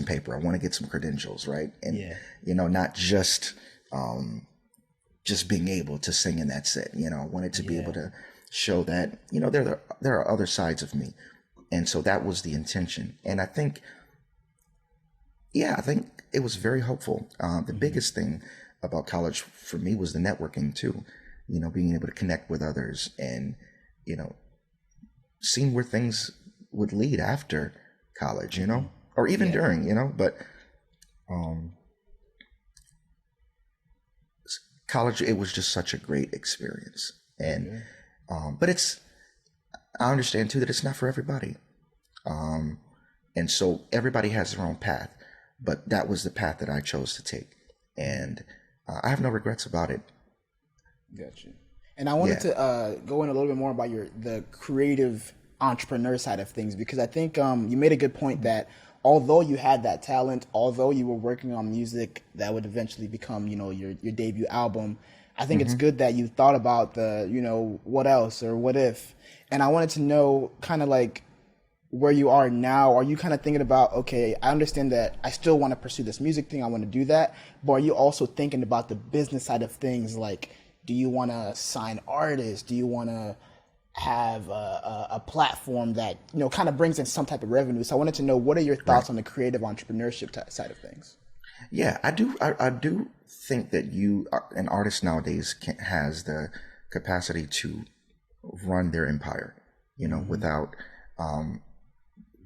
paper. I want to get some credentials, right? And not just being able to sing and that's it. I wanted to be able to show that there are other sides of me, and so that was the intention. And I think it was very hopeful. The biggest thing about college for me was the networking too, being able to connect with others and seeing where things would lead after college, or even during, but college, it was just such a great experience. And but I understand too that it's not for everybody. And so everybody has their own path, but that was the path that I chose to take. And I have no regrets about it. Gotcha. And I wanted to go in a little bit more about the creative entrepreneur side of things, because I think you made a good point that although you had that talent, although you were working on music that would eventually become, your debut album, I think it's good that you thought about the, what else or what if. And I wanted to know kind of like where you are now. Are you kind of thinking about, okay, I understand that I still want to pursue this music thing, I want to do that, but are you also thinking about the business side of things? Like, do you want to sign artists? Do you want to have a platform that, kind of brings in some type of revenue? So I wanted to know, what are your thoughts on the creative entrepreneurship side of things? Yeah, I do think that an artist nowadays has the capacity to run their empire, without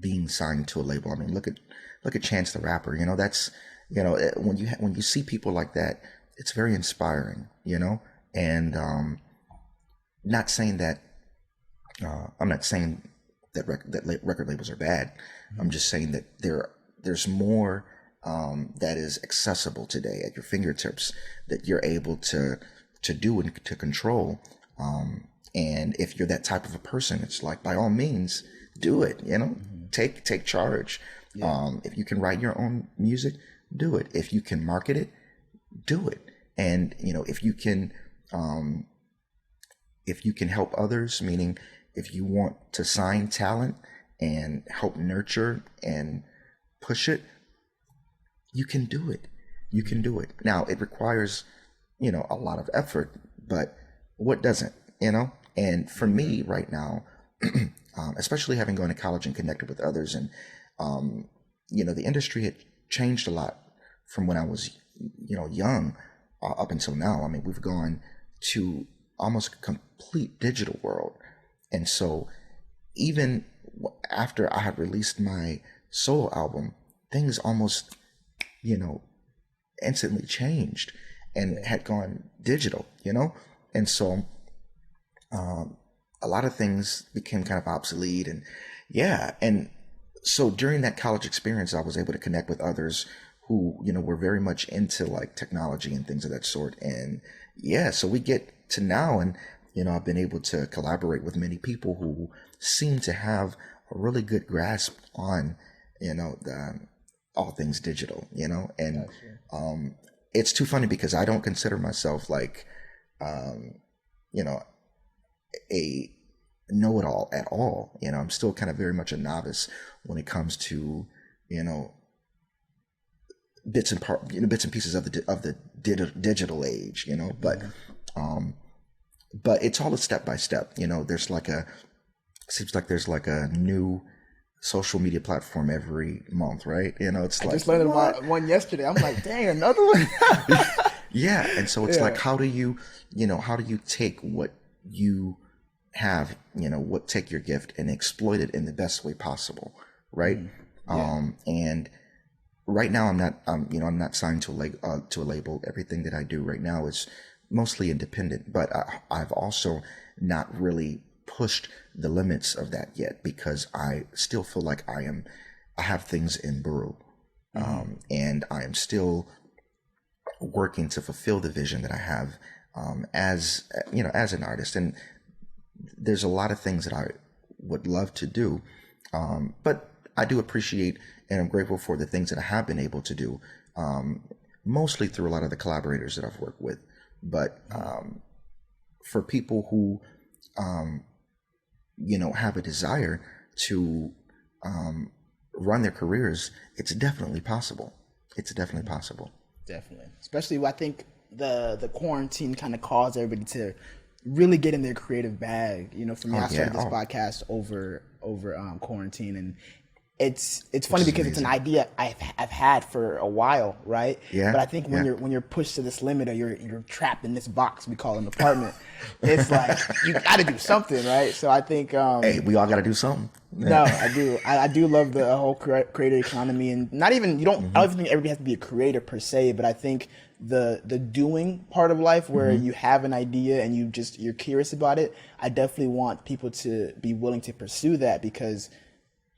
being signed to a label. I mean, look at Chance the Rapper. That's when you see people like that, it's very inspiring. And not saying that I'm not saying that record labels are bad. I'm just saying that there's more that is accessible today at your fingertips that you're able to do and to control. And if you're that type of a person, it's like, by all means, do it. Take charge. If you can write your own music, do it. If you can market it, do it. And if you can help others, meaning if you want to sign talent and help nurture and push it, you can do it. You can do it. Now, it requires, a lot of effort, but what doesn't, And for me right now, especially having gone to college and connected with others, and, the industry had changed a lot from when I was young up until now. I mean, we've gone to almost a complete digital world. And so even after I had released my solo album, things almost, instantly changed and had gone digital, And so a lot of things became kind of obsolete. And and so during that college experience, I was able to connect with others who, were very much into like technology and things of that sort. And so we get to now, and, I've been able to collaborate with many people who seem to have a really good grasp on, all things digital, and, it's too funny because I don't consider myself like, a know-it-all at all. I'm still kind of very much a novice when it comes to, bits and pieces of the digital age, but it's all a step by step. Seems like there's like a new social media platform every month, right? It's I like just learned about one yesterday. I'm like, dang, another one. and so it's like, how do you take what you have, take your gift and exploit it in the best way possible, right? And right now I'm not signed to a label. Everything that I do right now is mostly independent, but I've also not really pushed the limits of that yet, because I still feel like I have things in brew, and I am still working to fulfill the vision that I have, as an artist. And there's a lot of things that I would love to do, but I do appreciate and I'm grateful for the things that I have been able to do, mostly through a lot of the collaborators that I've worked with. But for people who have a desire to run their careers, it's definitely possible. Definitely. Especially, I think the quarantine kind of caused everybody to really get in their creative bag. For me, I started this podcast over quarantine, and it's funny because it's an idea I've had for a while, right? But I think when you're pushed to this limit, or you're trapped in this box we call an apartment, it's like you got to do something, right? So I think hey, we all got to do something. No, I do. I do love the whole creator economy, and not even I don't even think everybody has to be a creator per se, but I think the doing part of life, where you have an idea and you're curious about it, I definitely want people to be willing to pursue that, because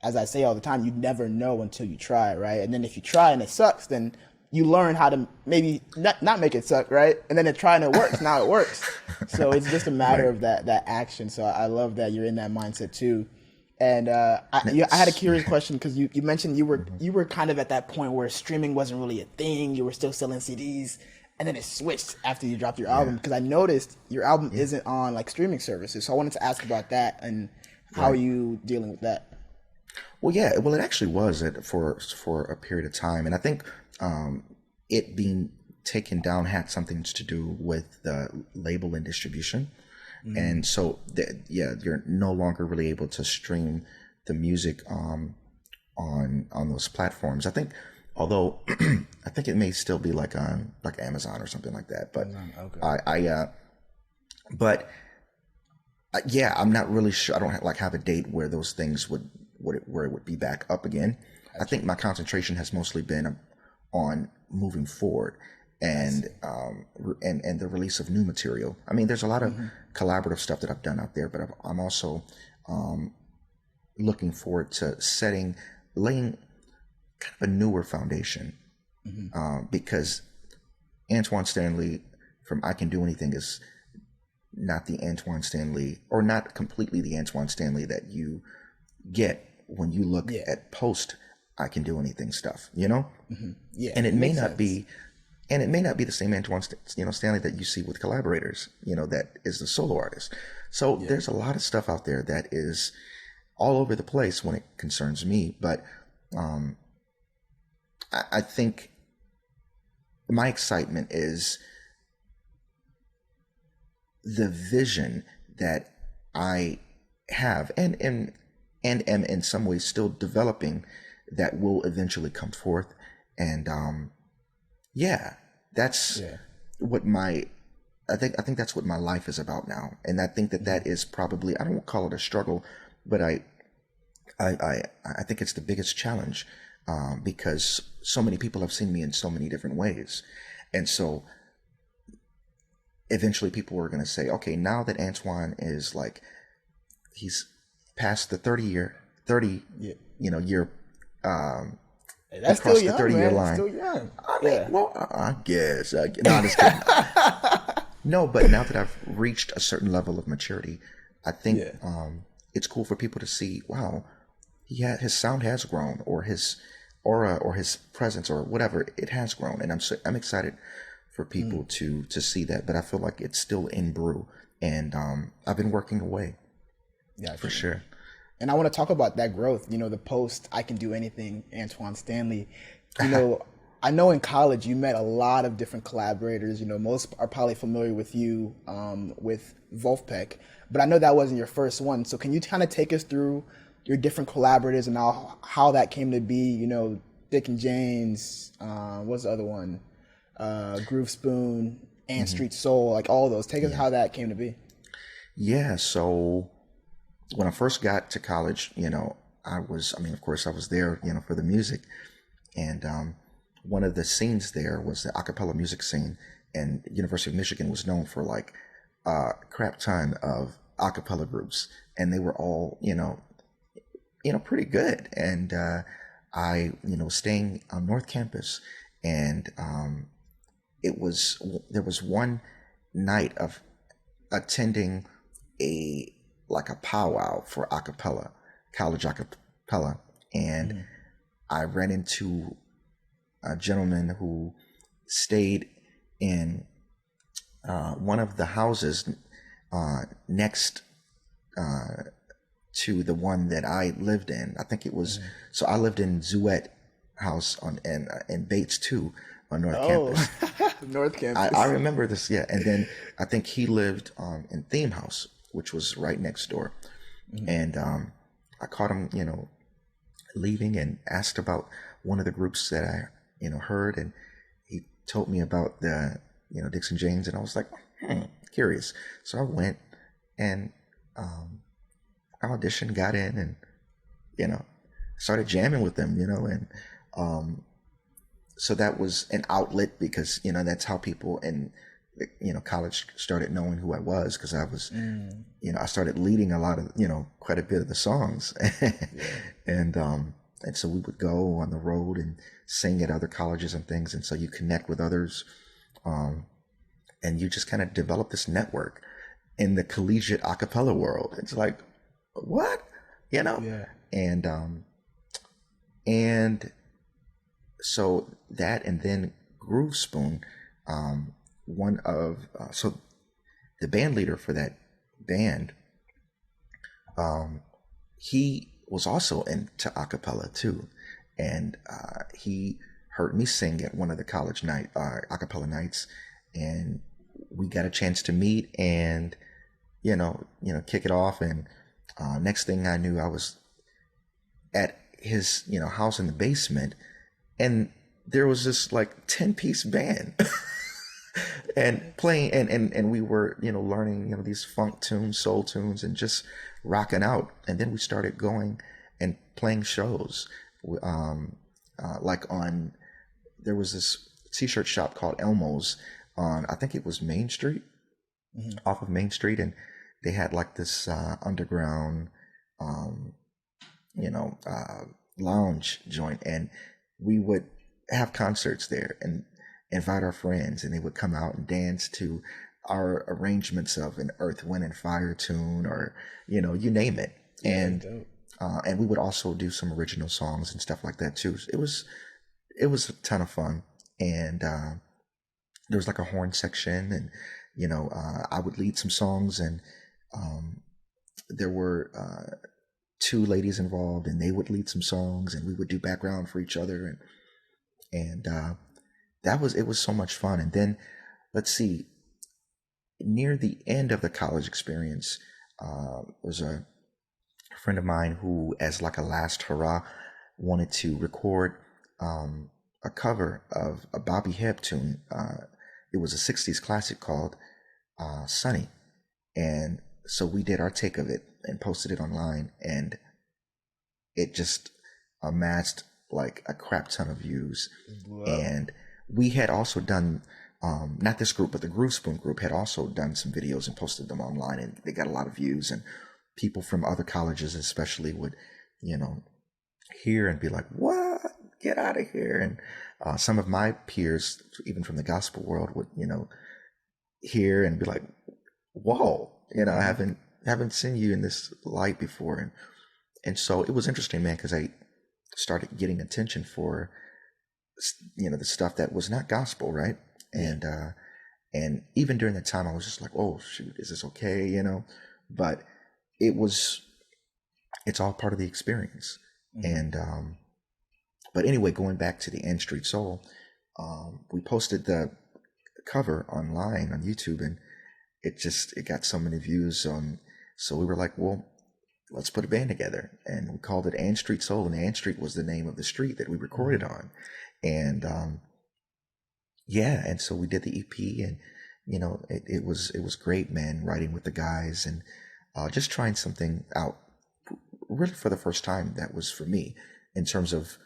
as I say all the time, you never know until you try, right? And then if you try and it sucks, then you learn how to maybe not make it suck, right? And then try and it works. Now it works. So it's just a matter of that action. So I love that you're in that mindset too. And I had a curious question, because you mentioned you were kind of at that point where streaming wasn't really a thing. You were still selling CDs, and then it switched after you dropped your album. Because I noticed your album isn't on like streaming services. So I wanted to ask about that, and how are you dealing with that? Well, it actually was for a period of time, and I think it being taken down had something to do with the label and distribution. And so, you're no longer really able to stream the music on those platforms. I think, although I think it may still be like on like Amazon or something like that. But I'm not really sure. I don't have a date where those things where it would be back up again. I think my concentration has mostly been on moving forward and the release of new material. I mean, there's a lot of collaborative stuff that I've done out there, but I'm also looking forward to laying kind of a newer foundation, because Antwaun Stanley from I Can Do Anything is not the Antwaun Stanley, or not completely the Antwaun Stanley that you get when you look at post I Can Do Anything stuff, and it may not be. And it may not be the same Antwaun Stanley that you see with collaborators, that is the solo artist. So there's a lot of stuff out there that is all over the place when it concerns me. But I think my excitement is the vision that I have and am in some ways still developing, that will eventually come forth. And that's Yeah. what my I think that's what my life is about now, and I think that that is probably, I don't call it a struggle, but I think it's the biggest challenge, because so many people have seen me in so many different ways, and so eventually people are going to say, okay, now that Antwaun is like, he's past the 30 Yeah. year, That's still across the young, 30-year man. It's line. still young. I mean, Yeah. well, I guess. No, I'm just kidding. No, but now that I've reached a certain level of maturity, I think Yeah. it's cool for people to see, wow, his sound has grown, or his aura, or his presence, or whatever, it has grown, and I'm excited for people to see that. But I feel like it's still in brew, and I've been working away Yeah, for sure. And I want to talk about that growth. You know, the post "I Can Do Anything," Antwaun Stanley. You know, I know in college you met a lot of different collaborators. You know, most are probably familiar with you with Vulfpeck, but I know that wasn't your first one. So can you kind of take us through your different collaborators and how that came to be? You know, Dick and James. What's the other one? Groove Spoon and Street Soul. Like all those. Take us how that came to be. Yeah, so when I first got to college, of course I was there, for the music. And one of the scenes there was the a cappella music scene. And University of Michigan was known for like a crap ton of a cappella groups. And they were all, pretty good. And I, staying on North Campus. And there was one night of attending a powwow for acapella, college acapella, and I ran into a gentleman who stayed in one of the houses next to the one that I lived in. I think it was so I lived in Zuet House in Bates too on North Campus. North Campus. I remember this, yeah. And then I think he lived in Theme House, which was right next door. And I caught him, leaving, and asked about one of the groups that I, heard. And he told me about the, Dixon James. And I was like, curious. So I went and auditioned, got in, and, started jamming with them, and so that was an outlet, because that's how people in college started knowing who I was, because I was I started leading a lot of quite a bit of the songs. And so we would go on the road and sing at other colleges and things, and so you connect with others, and you just kind of develop this network in the collegiate a cappella world. It's like, what, Yeah. and so that, and then Groove Spoon, so the band leader for that band, he was also into a cappella too, and he heard me sing at one of the college a cappella nights, and we got a chance to meet and kick it off. And next thing I knew, I was at his house in the basement, and there was this like 10-piece band and playing, and we were learning these funk tunes, soul tunes, and just rocking out. And then we started going and playing shows, there was this t-shirt shop called Elmo's on, I think it was Main Street, off of Main Street, and they had like this underground lounge joint, and we would have concerts there and invite our friends, and they would come out and dance to our arrangements of an Earth, Wind and Fire tune, or you name it. And we would also do some original songs and stuff like that too. It was a ton of fun. And there was like a horn section, and I would lead some songs, and there were two ladies involved, and they would lead some songs, and we would do background for each other, and it was so much fun. And then let's see, near the end of the college experience, was a friend of mine who, as like a last hurrah, wanted to record a cover of a Bobby Hebb tune. It was a 60s classic called Sunny. And so we did our take of it and posted it online, and it just amassed like a crap ton of views. Whoa. And we had also done, not this group, but the Groove Spoon group had also done some videos and posted them online, and they got a lot of views. And people from other colleges especially would, hear and be like, what? Get out of here. And some of my peers, even from the gospel world, would, hear and be like, whoa, I haven't seen you in this light before. And so it was interesting, man, because I started getting attention for, the stuff that was not gospel, right? And even during that time, I was just like, oh, shoot, is this okay? But it's all part of the experience. And, but anyway, going back to the N Street Soul, we posted the cover online on YouTube, and it got so many views. So we were like, well, let's put a band together, and we called it Ann Street Soul, and Ann Street was the name of the street that we recorded on. And, and so we did the EP, and, it was great, man, writing with the guys and, just trying something out really for the first time. That was for me in terms of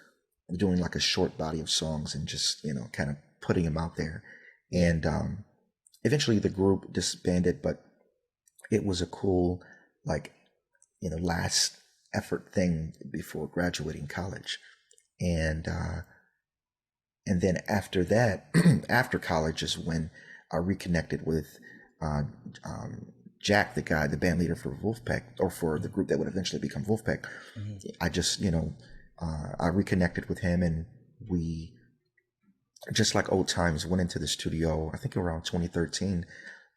doing like a short body of songs and just, kind of putting them out there. And, eventually the group disbanded, but it was a cool, last effort thing before graduating college. And then after that, after college is when I reconnected with Jack, the band leader for Vulfpeck, or for the group that would eventually become Vulfpeck. I just, I reconnected with him, and we, just like old times, went into the studio, I think around 2013,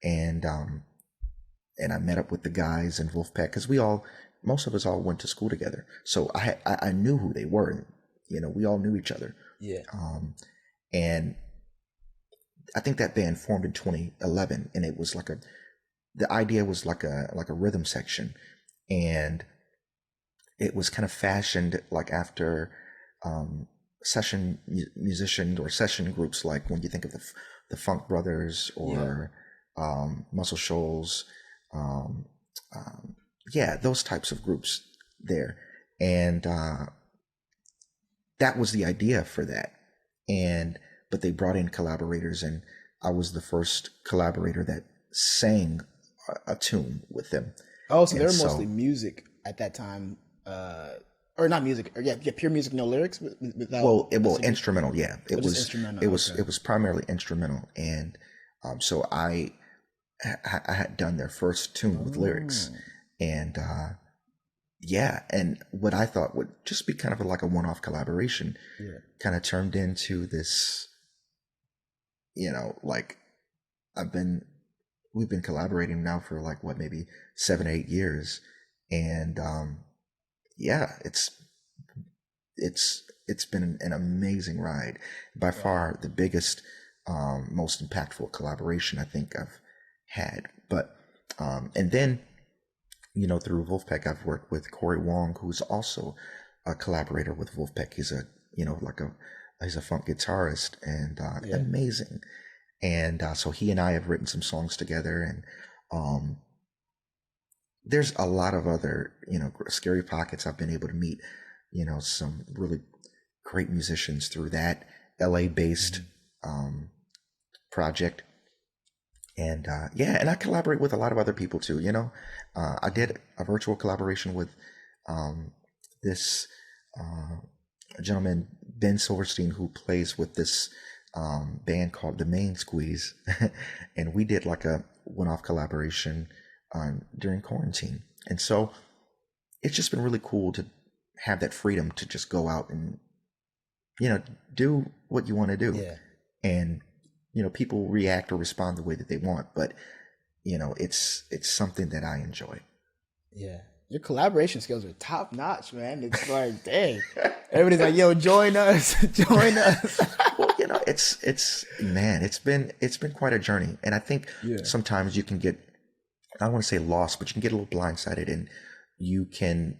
and I met up with the guys in Vulfpeck, because most of us all went to school together. So I knew who they were. We all knew each other. Yeah. And I think that band formed in 2011, and it was the idea was like a rhythm section, and it was kind of fashioned after session musicians or session groups, like when you think of the Funk Brothers or Muscle Shoals, those types of groups there. And that was the idea for that. But they brought in collaborators, and I was the first collaborator that sang a tune with them. Oh, so they were mostly music at that time, or not music, or pure music, no lyrics. Without instrumental. Yeah, it was instrumental. It was primarily instrumental, and so I had done their first tune with lyrics, and and what I thought would just be kind of like a one-off collaboration, kind of turned into this. We've been collaborating now for maybe 7 or 8 years. And, it's been an amazing ride. By far the biggest, most impactful collaboration I think I've had. But, and then, through Vulfpeck, I've worked with Corey Wong, who's also a collaborator with Vulfpeck. He's he's a funk guitarist, and amazing. And so he and I have written some songs together, and there's a lot of other, Scary Pockets. I've been able to meet, some really great musicians through that LA-based project. And and I collaborate with a lot of other people too. I did a virtual collaboration with this gentleman, Ben Silverstein, who plays with this band called The Main Squeeze, and we did a one-off collaboration during quarantine. And so it's just been really cool to have that freedom to just go out and do what you want to do. And people react or respond the way that they want, but it's something that I enjoy. Your collaboration skills are top notch, man. It's like, dang, everybody's like, yo, join us. Well, it's been quite a journey. And I think sometimes you can get, I don't want to say lost, but you can get a little blindsided, and you can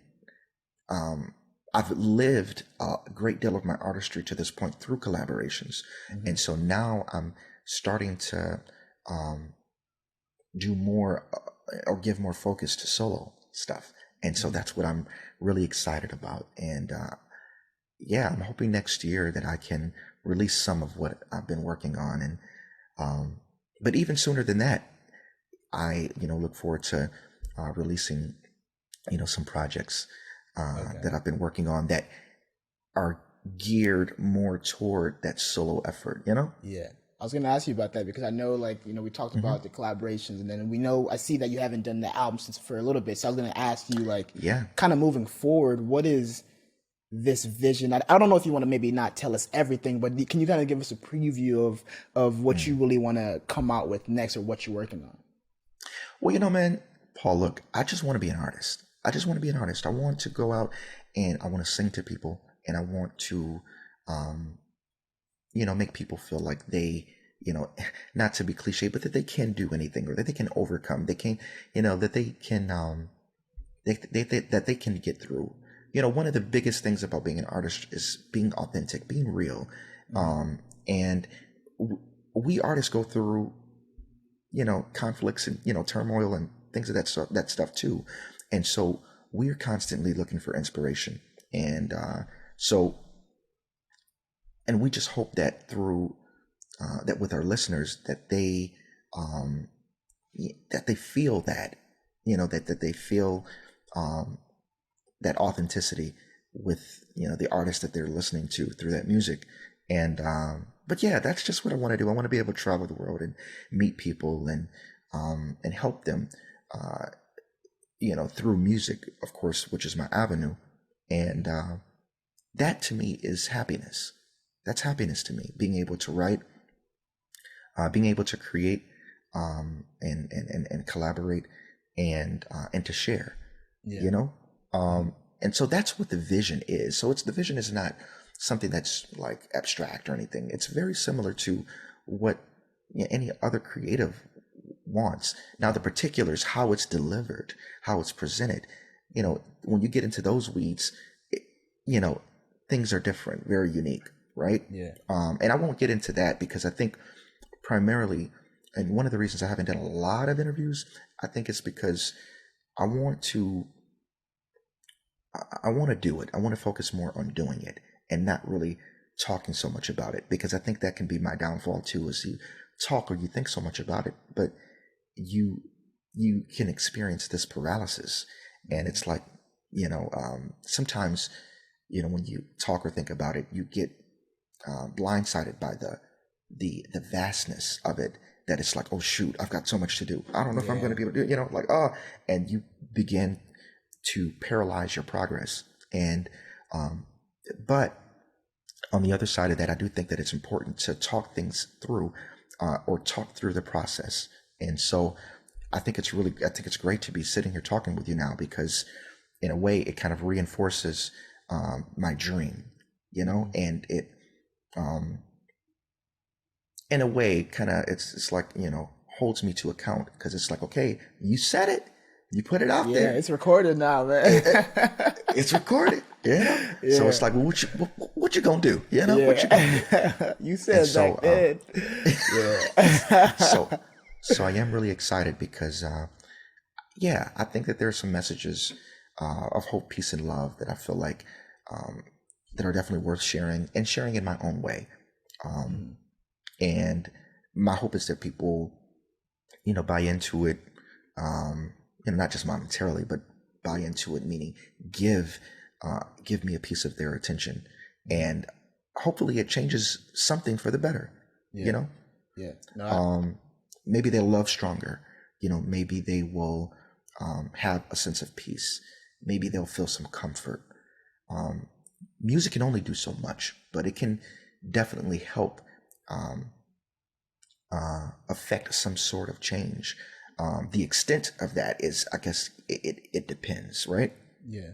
I've lived a great deal of my artistry to this point through collaborations. And so now I'm starting to do more or give more focus to solo stuff. And so that's what I'm really excited about. And yeah, I'm hoping next year that I can release some of what I've been working on. And but even sooner than that, I look forward to releasing some projects that I've been working on that are geared more toward that solo effort. Yeah. I was going to ask you about that because I know, we talked about the collaborations, and then I see that you haven't done the album since for a little bit. So I was going to ask you, kind of moving forward, what is this vision? I don't know if you want to maybe not tell us everything, but can you kind of give us a preview of what you really want to come out with next, or what you're working on? Well, man, Paul, look, I just want to be an artist. I want to go out and I want to sing to people, and I want to, make people feel like they, not to be cliche, but that they can do anything, or that they can overcome. They can, that they can, that they can get through. One of the biggest things about being an artist is being authentic, being real. And we artists go through, conflicts and, turmoil and things of that stuff too. And so we're constantly looking for inspiration. And and we just hope that through, that with our listeners, that they feel that, that they feel that authenticity with, the artists that they're listening to through that music. And, but yeah, that's just what I want to do. I want to be able to travel the world and meet people and help them, through music, of course, which is my avenue. And, that to me is happiness. That's happiness to me, being able to write, being able to create, and collaborate and to share, and so that's what the vision is. So the vision is not something that's like abstract or anything. It's very similar to what any other creative wants. Now the particulars, how it's delivered, how it's presented, when you get into those weeds, things are different, very unique, right? Yeah. And I won't get into that because I think primarily, and one of the reasons I haven't done a lot of interviews, I think it's because I want to do it. I want to focus more on doing it and not really talking so much about it, because I think that can be my downfall too, is you talk or you think so much about it, but you can experience this paralysis. And it's like, sometimes, when you talk or think about it, you get blindsided by the vastness of it, that it's like, oh shoot, I've got so much to do. I don't know if I'm going to be able to do it, and you begin to paralyze your progress. And, but on the other side of that, I do think that it's important to talk things through, or talk through the process. And so I think it's great to be sitting here talking with you now, because in a way it kind of reinforces, my dream, and it, in a way, kind of, it's like, holds me to account, because it's like, okay, you said it, you put it out there. Yeah, it's recorded now, man. It's recorded. Yeah. So it's like, well, what you gonna do? Yeah. What you gonna do? You said so, back then. Yeah. so I am really excited because, I think that there are some messages of hope, peace, and love that I feel like that are definitely worth sharing, and sharing in my own way. And my hope is that people, buy into it, not just monetarily, but buy into it, meaning give me a piece of their attention, and hopefully it changes something for the better. Yeah. No, maybe they'll love stronger. Maybe they will have a sense of peace. Maybe they'll feel some comfort. Music can only do so much, but it can definitely help affect some sort of change. The extent of that is, I guess, it depends, right? Yeah.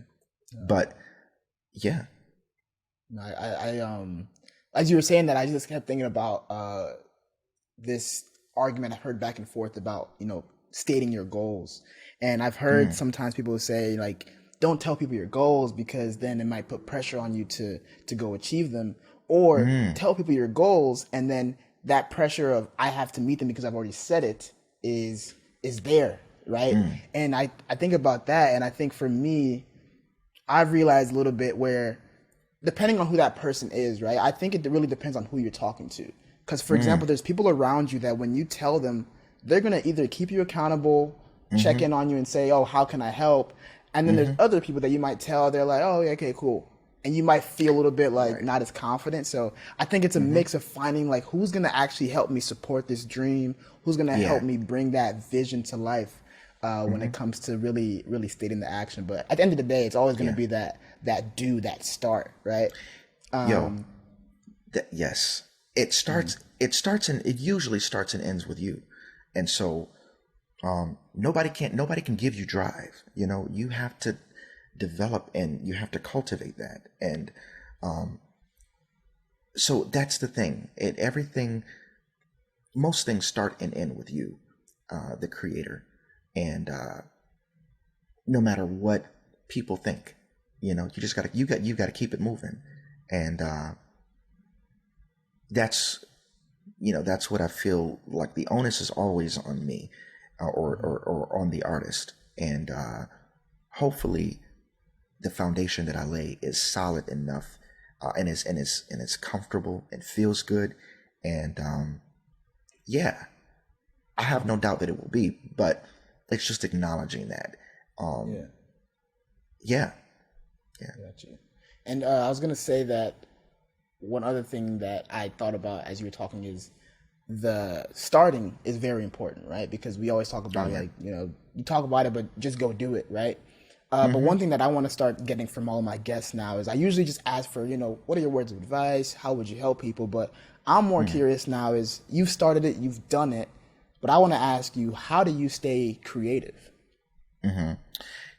But yeah. No, I as you were saying that, I just kept thinking about this argument I've heard back and forth about, stating your goals. And I've heard sometimes people say, like, don't tell people your goals because then it might put pressure on you to go achieve them, or tell people your goals and then that pressure of I have to meet them because I've already said it is there, right? And I think about that, and I think for me, I've realized a little bit where depending on who that person is, right? I think it really depends on who you're talking to. Because, for example, there's people around you that when you tell them, they're going to either keep you accountable, check in on you and say, oh, how can I help? And then there's other people that you might tell, they're like, oh, yeah, okay, cool. And you might feel a little bit like not as confident. So I think it's a mix of finding like who's going to actually help me support this dream, who's going to help me bring that vision to life when it comes to really, really stating the action. But at the end of the day, it's always going to be that start, right? Yes. It usually starts and ends with you. And so nobody can give you drive. You have to develop and you have to cultivate that. And so that's the thing. Most things start and end with you, the creator. And no matter what people think, you just you got to keep it moving. And that's what I feel like the onus is always on me, or on the artist. And hopefully the foundation that I lay is solid enough, and is comfortable and feels good. And I have no doubt that it will be, but it's just acknowledging that. Yeah. Gotcha. And I was gonna say that one other thing that I thought about as you were talking is the starting is very important, right? Because we always talk about you talk about it, but just go do it, right? But one thing that I want to start getting from all of my guests now is I usually just ask for, what are your words of advice? How would you help people? But I'm more curious now is you've started it, you've done it, but I want to ask you, how do you stay creative?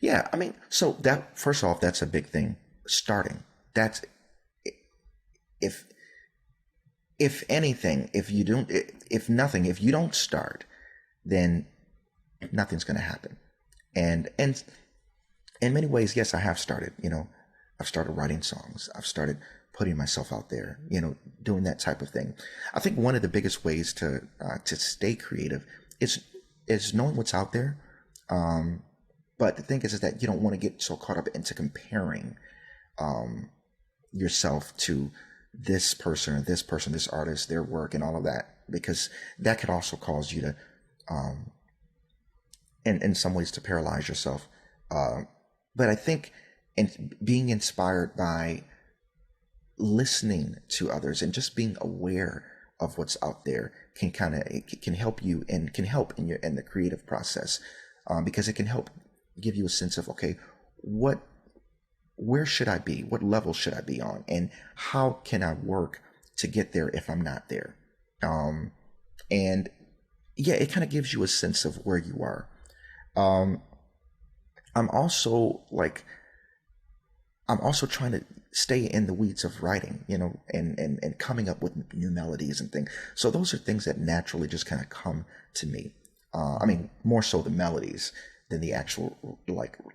Yeah, I mean, so that, first off, that's a big thing. Starting. That's, if anything, if you don't start, then nothing's going to happen. And in many ways, yes, I have started. I've started writing songs. I've started putting myself out there, doing that type of thing. I think one of the biggest ways to stay creative is knowing what's out there. But the thing is that you don't want to get so caught up into comparing yourself to this person, this artist, their work, and all of that, because that could also cause you to, in some ways, to paralyze yourself. But I think being inspired by listening to others and just being aware of what's out there can help you and can help in the creative process, because it can help give you a sense of, okay, where should I be? What level should I be on? And how can I work to get there if I'm not there? And yeah, it kind of gives you a sense of where you are. I'm also trying to stay in the weeds of writing, and coming up with new melodies and things. So those are things that naturally just kind of come to me. I mean, more so the melodies than the actual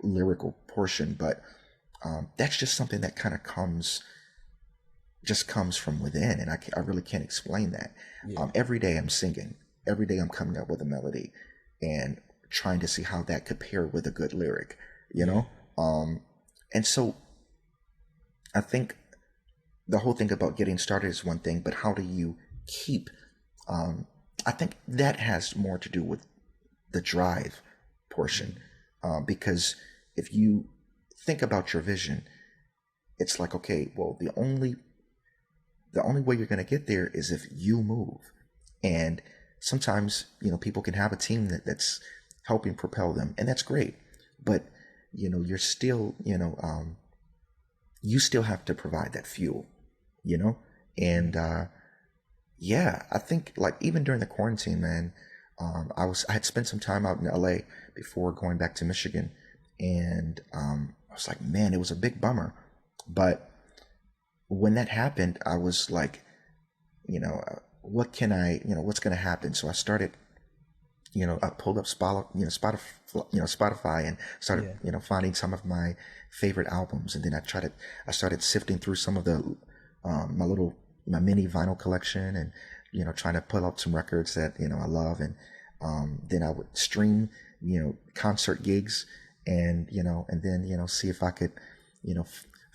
lyrical portion, but that's just something that kind of comes from within, and I really can't explain that. Every day I'm singing, every day I'm coming up with a melody and trying to see how that could pair with a good lyric, and so I think the whole thing about getting started is one thing, but how do you keep, I think that has more to do with the drive portion, because if you think about your vision, it's like, okay, well, the only way you're going to get there is if you move. And sometimes, people can have a team that's helping propel them, and that's great, but you're still, you still have to provide that fuel, and I think even during the quarantine, man, I had spent some time out in LA before going back to Michigan, and I was like, man, it was a big bummer. But when that happened, I was like, what's going to happen? So I started, I pulled up Spotify and started, finding some of my favorite albums. And then I started sifting through some of the, my mini vinyl collection and, trying to pull up some records that, I love. And, then I would stream, concert gigs and, and then, see if I could,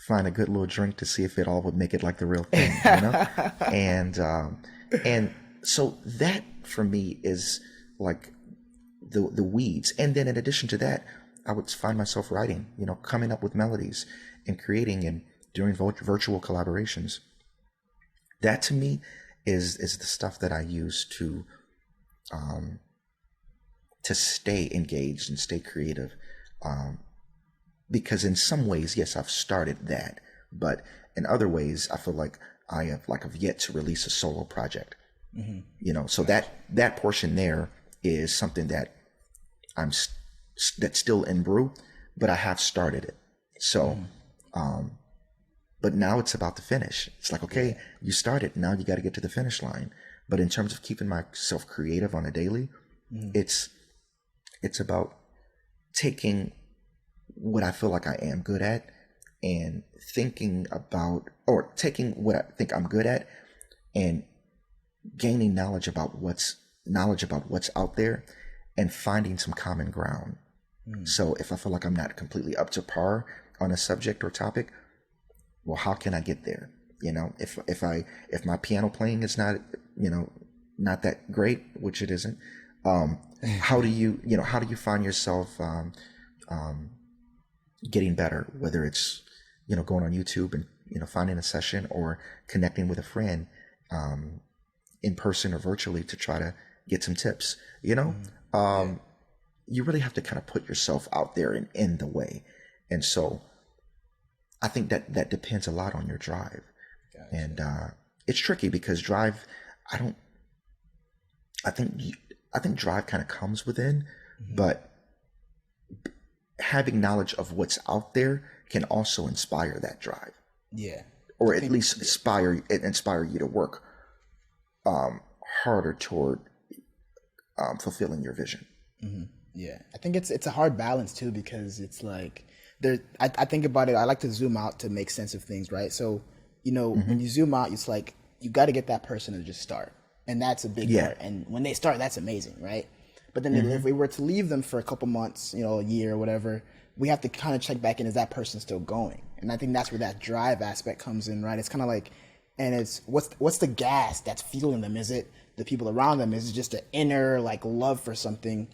find a good little drink to see if it all would make it like the real thing, and so that for me is like the weeds. And then in addition to that, I would find myself writing, coming up with melodies and creating and doing virtual collaborations. That to me is the stuff that I use to stay engaged and stay creative. Because in some ways, yes, I've started that, but in other ways, I feel like I've yet to release a solo project. So that portion there is something that that's still in brew, but I have started it. So, but now it's about the finish. It's like, okay, you started, now you got to get to the finish line. But in terms of keeping myself creative on a daily, it's about taking what I feel like I am good at and taking what I think I'm good at and gaining knowledge about what's out there and finding some common ground. So if I feel like I'm not completely up to par on a subject or topic, well, how can I get there? If my piano playing is not, not that great, which it isn't, how do you find yourself, getting better, whether it's, going on YouTube and, finding a session or connecting with a friend, in person or virtually to try to get some tips, you really have to kind of put yourself out there and in the way. And so I think that depends a lot on your drive. Gotcha. And, it's tricky because drive, I think drive kind of comes within, but having knowledge of what's out there can also inspire that drive. Yeah. Or at least inspire you to work harder toward fulfilling your vision. Yeah. I think it's a hard balance too, because it's like I think about it, I like to zoom out to make sense of things, right? So, when you zoom out, it's like you got to get that person to just start. And that's a big part. And when they start, that's amazing, right? But then if we were to leave them for a couple months, a year or whatever, we have to kind of check back in, is that person still going? And I think that's where that drive aspect comes in, right? It's kind of like, and it's what's the gas that's fueling them? Is it the people around them? Is it just an inner like love for something?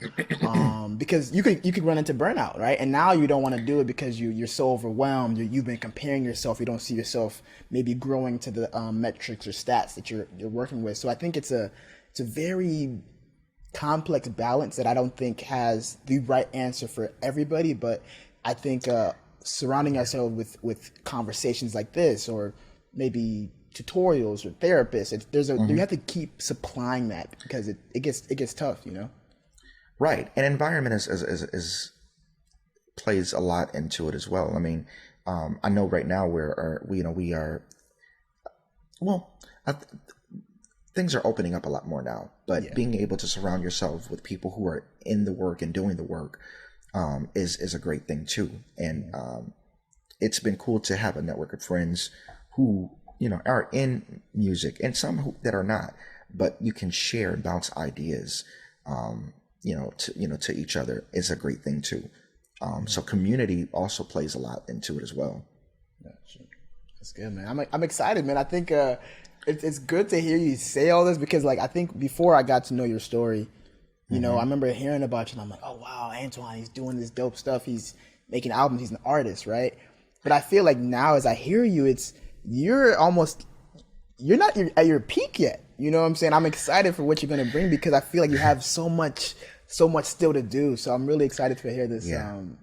Because you could run into burnout, right? And now you don't want to do it because you're so overwhelmed. You've been comparing yourself. You don't see yourself maybe growing to the metrics or stats that you're working with. So I think it's a very complex balance that I don't think has the right answer for everybody, but I think surrounding ourselves with conversations like this, or maybe tutorials or therapists, you have to keep supplying that, because it gets tough, Right, and environment is plays a lot into it as well. I mean, I know right now things are opening up a lot more now, but being able to surround yourself with people who are in the work and doing the work is a great thing too. And it's been cool to have a network of friends who, are in music, and some that are not, but you can share and bounce ideas, to each other is a great thing too. So community also plays a lot into it as well. That's good, man. I'm excited, man. I think, it's good to hear you say all this, because like I think before I got to know your story, I remember hearing about you and I'm like, oh wow, Antwaun, he's doing this dope stuff. He's making albums. He's an artist, right? But I feel like now as I hear you, you're not at your peak yet. You know what I'm saying? I'm excited for what you're going to bring, because I feel like you have so much still to do. So I'm really excited to hear this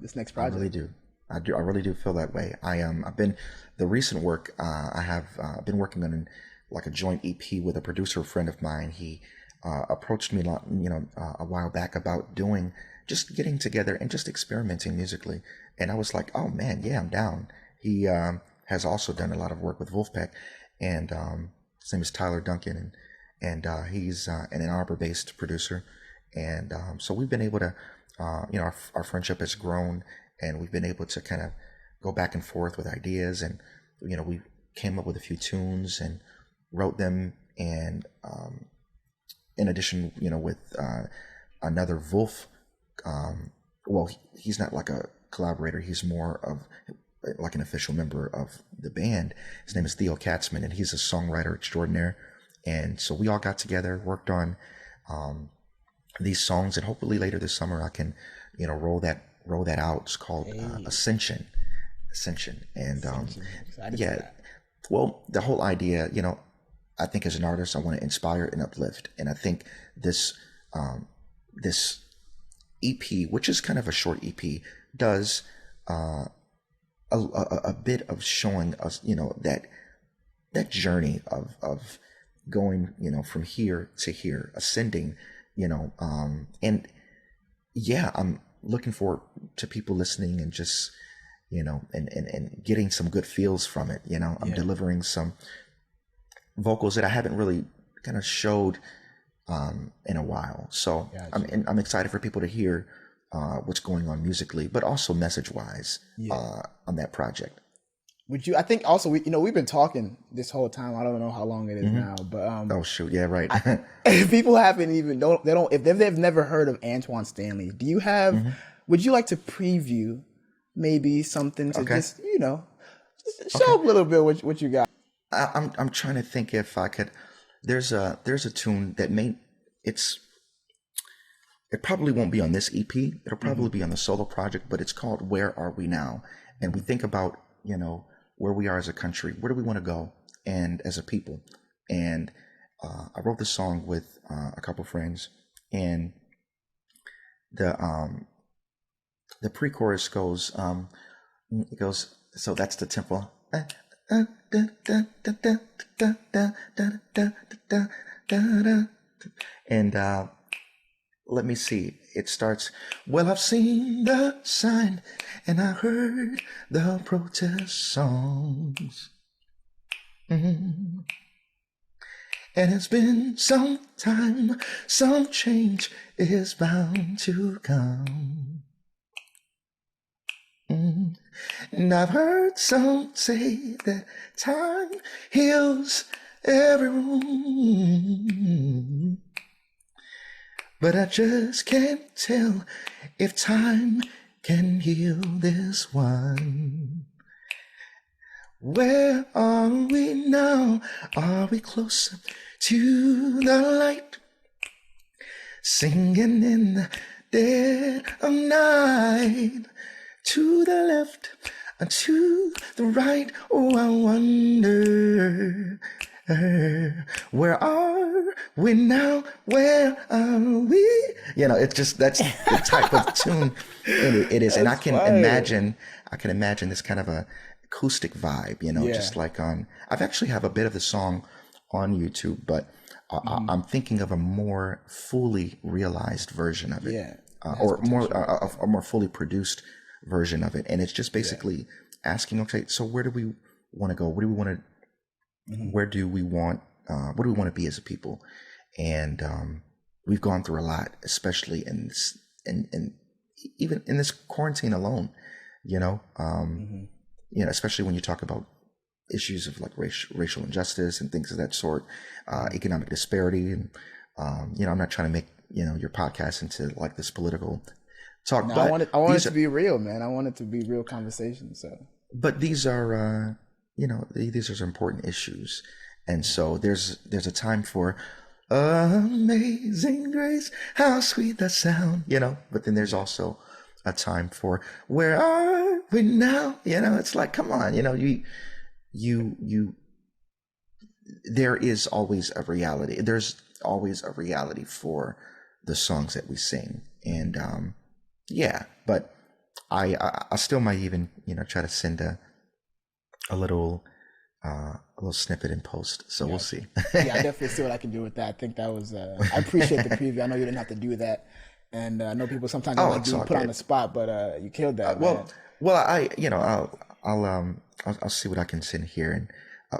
this next project. I really do. I really do feel that way. I've been the recent work. I have been working on like a joint EP with a producer friend of mine. He approached me a while back about just getting together and just experimenting musically. And I was like, oh man, yeah, I'm down. He has also done a lot of work with Vulfpeck, and his name is Tyler Duncan, and he's an Ann Arbor-based producer. And so we've been able to, our friendship has grown, and we've been able to kind of go back and forth with ideas. And, we came up with a few tunes and wrote them. And in addition, with another Wolf, well, he's not like a collaborator. He's more of like an official member of the band. His name is Theo Katzman, and he's a songwriter extraordinaire. And so we all got together, worked on these songs, and hopefully later this summer I can, roll that out. It's called Ascension. And yeah, well, the whole idea, I think as an artist, I want to inspire and uplift, and I think this EP, which is kind of a short EP, does a bit of showing us, that journey of going, from here to here, ascending, and yeah, I'm looking forward to people listening and just, and getting some good feels from it. I'm delivering some vocals that I haven't really kind of showed in a while. So gotcha. I'm excited for people to hear what's going on musically, but also message wise on that project. Would you? I think also we've been talking this whole time. I don't know how long it is now, but oh shoot, yeah, right. People haven't even if they've never heard of Antwaun Stanley. Do you have? Would you like to preview maybe something to just show a little bit what you got? I'm trying to think if I could. There's a tune that it probably won't be on this EP. It'll probably be on the solo project, but it's called Where Are We Now? And we think about, where we are as a country. Where do we want to go? And as a people. And I wrote this song with a couple friends, and the pre-chorus goes, so that's the tempo. And let me see. It starts, well, I've seen the sign and I heard the protest songs. And it's been some time, some change is bound to come. And I've heard some say that time heals every wound. But I just can't tell if time can heal this one. Where are we now? Are we closer to the light? Singing in the dead of night. To the left and to the right. Oh, I wonder. Where are we now? Where are we? It's just, that's the type of tune it is. And I can imagine this kind of a acoustic vibe, just like I've actually have a bit of the song on YouTube, but I'm thinking of a more fully realized version of it, or more a more fully produced version of it. And it's just basically asking, okay, so where do we want to go? What do we want to where do we want to be as a people? And we've gone through a lot, especially in this, even in this quarantine alone, especially when you talk about issues of like racial injustice and things of that sort, economic disparity. And I'm not trying to make your podcast into like this political talk. No, but I want it to be real, man. I want it to be real conversation. So, but these are these are important issues. And so there's a time for Amazing Grace, how sweet the sound, but then there's also a time for where are we now? It's like, come on, you there is always a reality. There's always a reality for the songs that we sing. And but I still might even, try to send a little snippet in post. So we'll see. Yeah, I definitely see what I can do with that. I think that was, I appreciate the preview. I know you didn't have to do that. And I know people sometimes don't like being put on the spot, but you killed that. Well, I'll see what I can send here. And,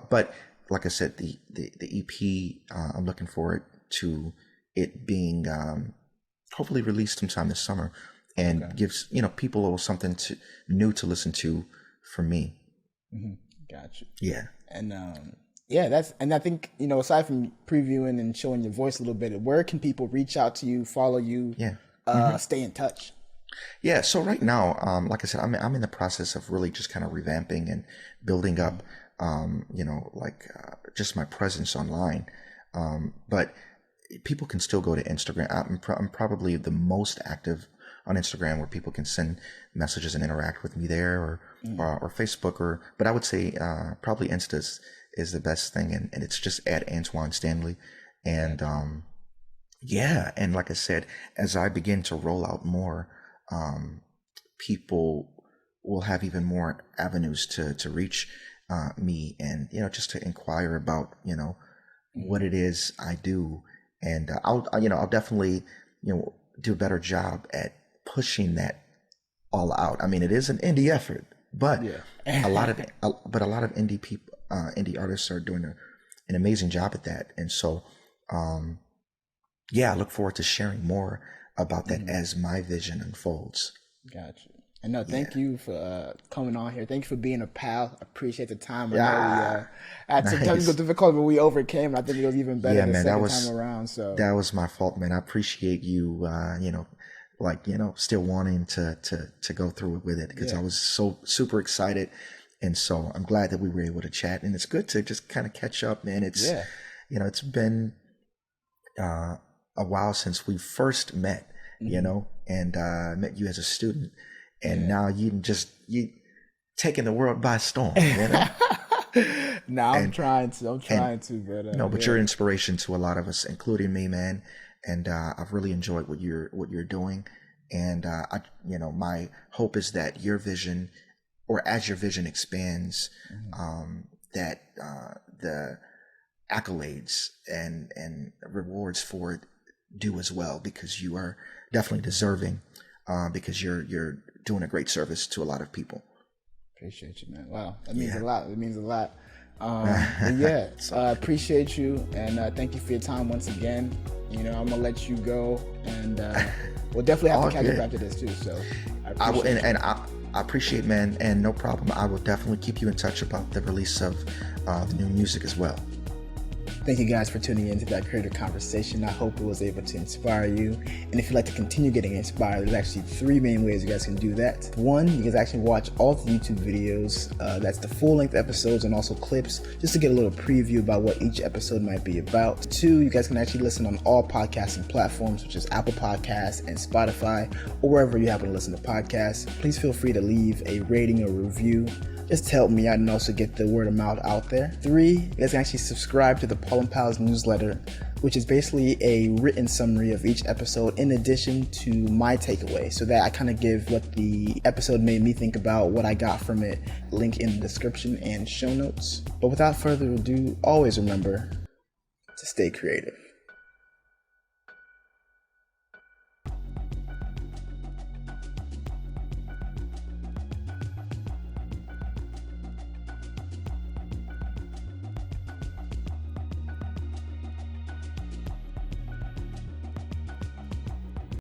but like I said, the EP, I'm looking forward to it being, hopefully release sometime this summer, and gives people a little something new to listen to from me. Gotcha. Yeah. And and I think, aside from previewing and showing your voice a little bit, where can people reach out to you, follow you, stay in touch? Yeah, so right now, like I said, I'm in the process of really just kind of revamping and building up, just my presence online. But people can still go to Instagram. I'm probably the most active on Instagram, where people can send messages and interact with me there, or Facebook, but I would say probably Insta is the best thing, and it's just at Antwaun Stanley, and and like I said, as I begin to roll out more, people will have even more avenues to reach me, and just to inquire about what it is I do, and I'll definitely do a better job at pushing that all out. I mean, it is an indie effort, but a lot of indie people, indie artists are doing an amazing job at that, and so I look forward to sharing more about that as my vision unfolds. Gotcha. And no, thank you for coming on here. Thank you for being a pal. I appreciate the time. I know we had some technical difficulties, but we overcame. I think it was even better the second time around. So that was my fault, man. I appreciate you, still wanting to go through it with it, because I was so super excited. And so I'm glad that we were able to chat, and it's good to just kind of catch up, man. It's, it's been a while since we first met, and I met you as a student, and now you taking the world by storm, I'm trying to, but but you're an inspiration to a lot of us, including me, man. And I've really enjoyed what you're doing, and my hope is that your vision, or as your vision expands, that the accolades and rewards for it do as well, because you are definitely deserving, because you're doing a great service to a lot of people. Appreciate you, man. Wow, that means a lot. It means a lot. I appreciate you, and thank you for your time once again. I'm gonna let you go, and we'll definitely have to catch up after this too. So I will, and I appreciate, man, and no problem. I will definitely keep you in touch about the release of the new music as well. Thank you guys for tuning in to that creative conversation. I hope it was able to inspire you. And if you'd like to continue getting inspired, there's actually 3 main ways you guys can do that. 1, you can actually watch all the YouTube videos. That's the full-length episodes and also clips, just to get a little preview about what each episode might be about. 2, you guys can actually listen on all podcasting platforms, which is Apple Podcasts and Spotify, or wherever you happen to listen to podcasts. Please feel free to leave a rating or review, just to help me out and also get the word of mouth out there. 3, you guys can actually subscribe to the Paul & Pals newsletter, which is basically a written summary of each episode in addition to my takeaway, so that I kind of give what the episode made me think about, what I got from it, link in the description and show notes. But without further ado, always remember to stay creative.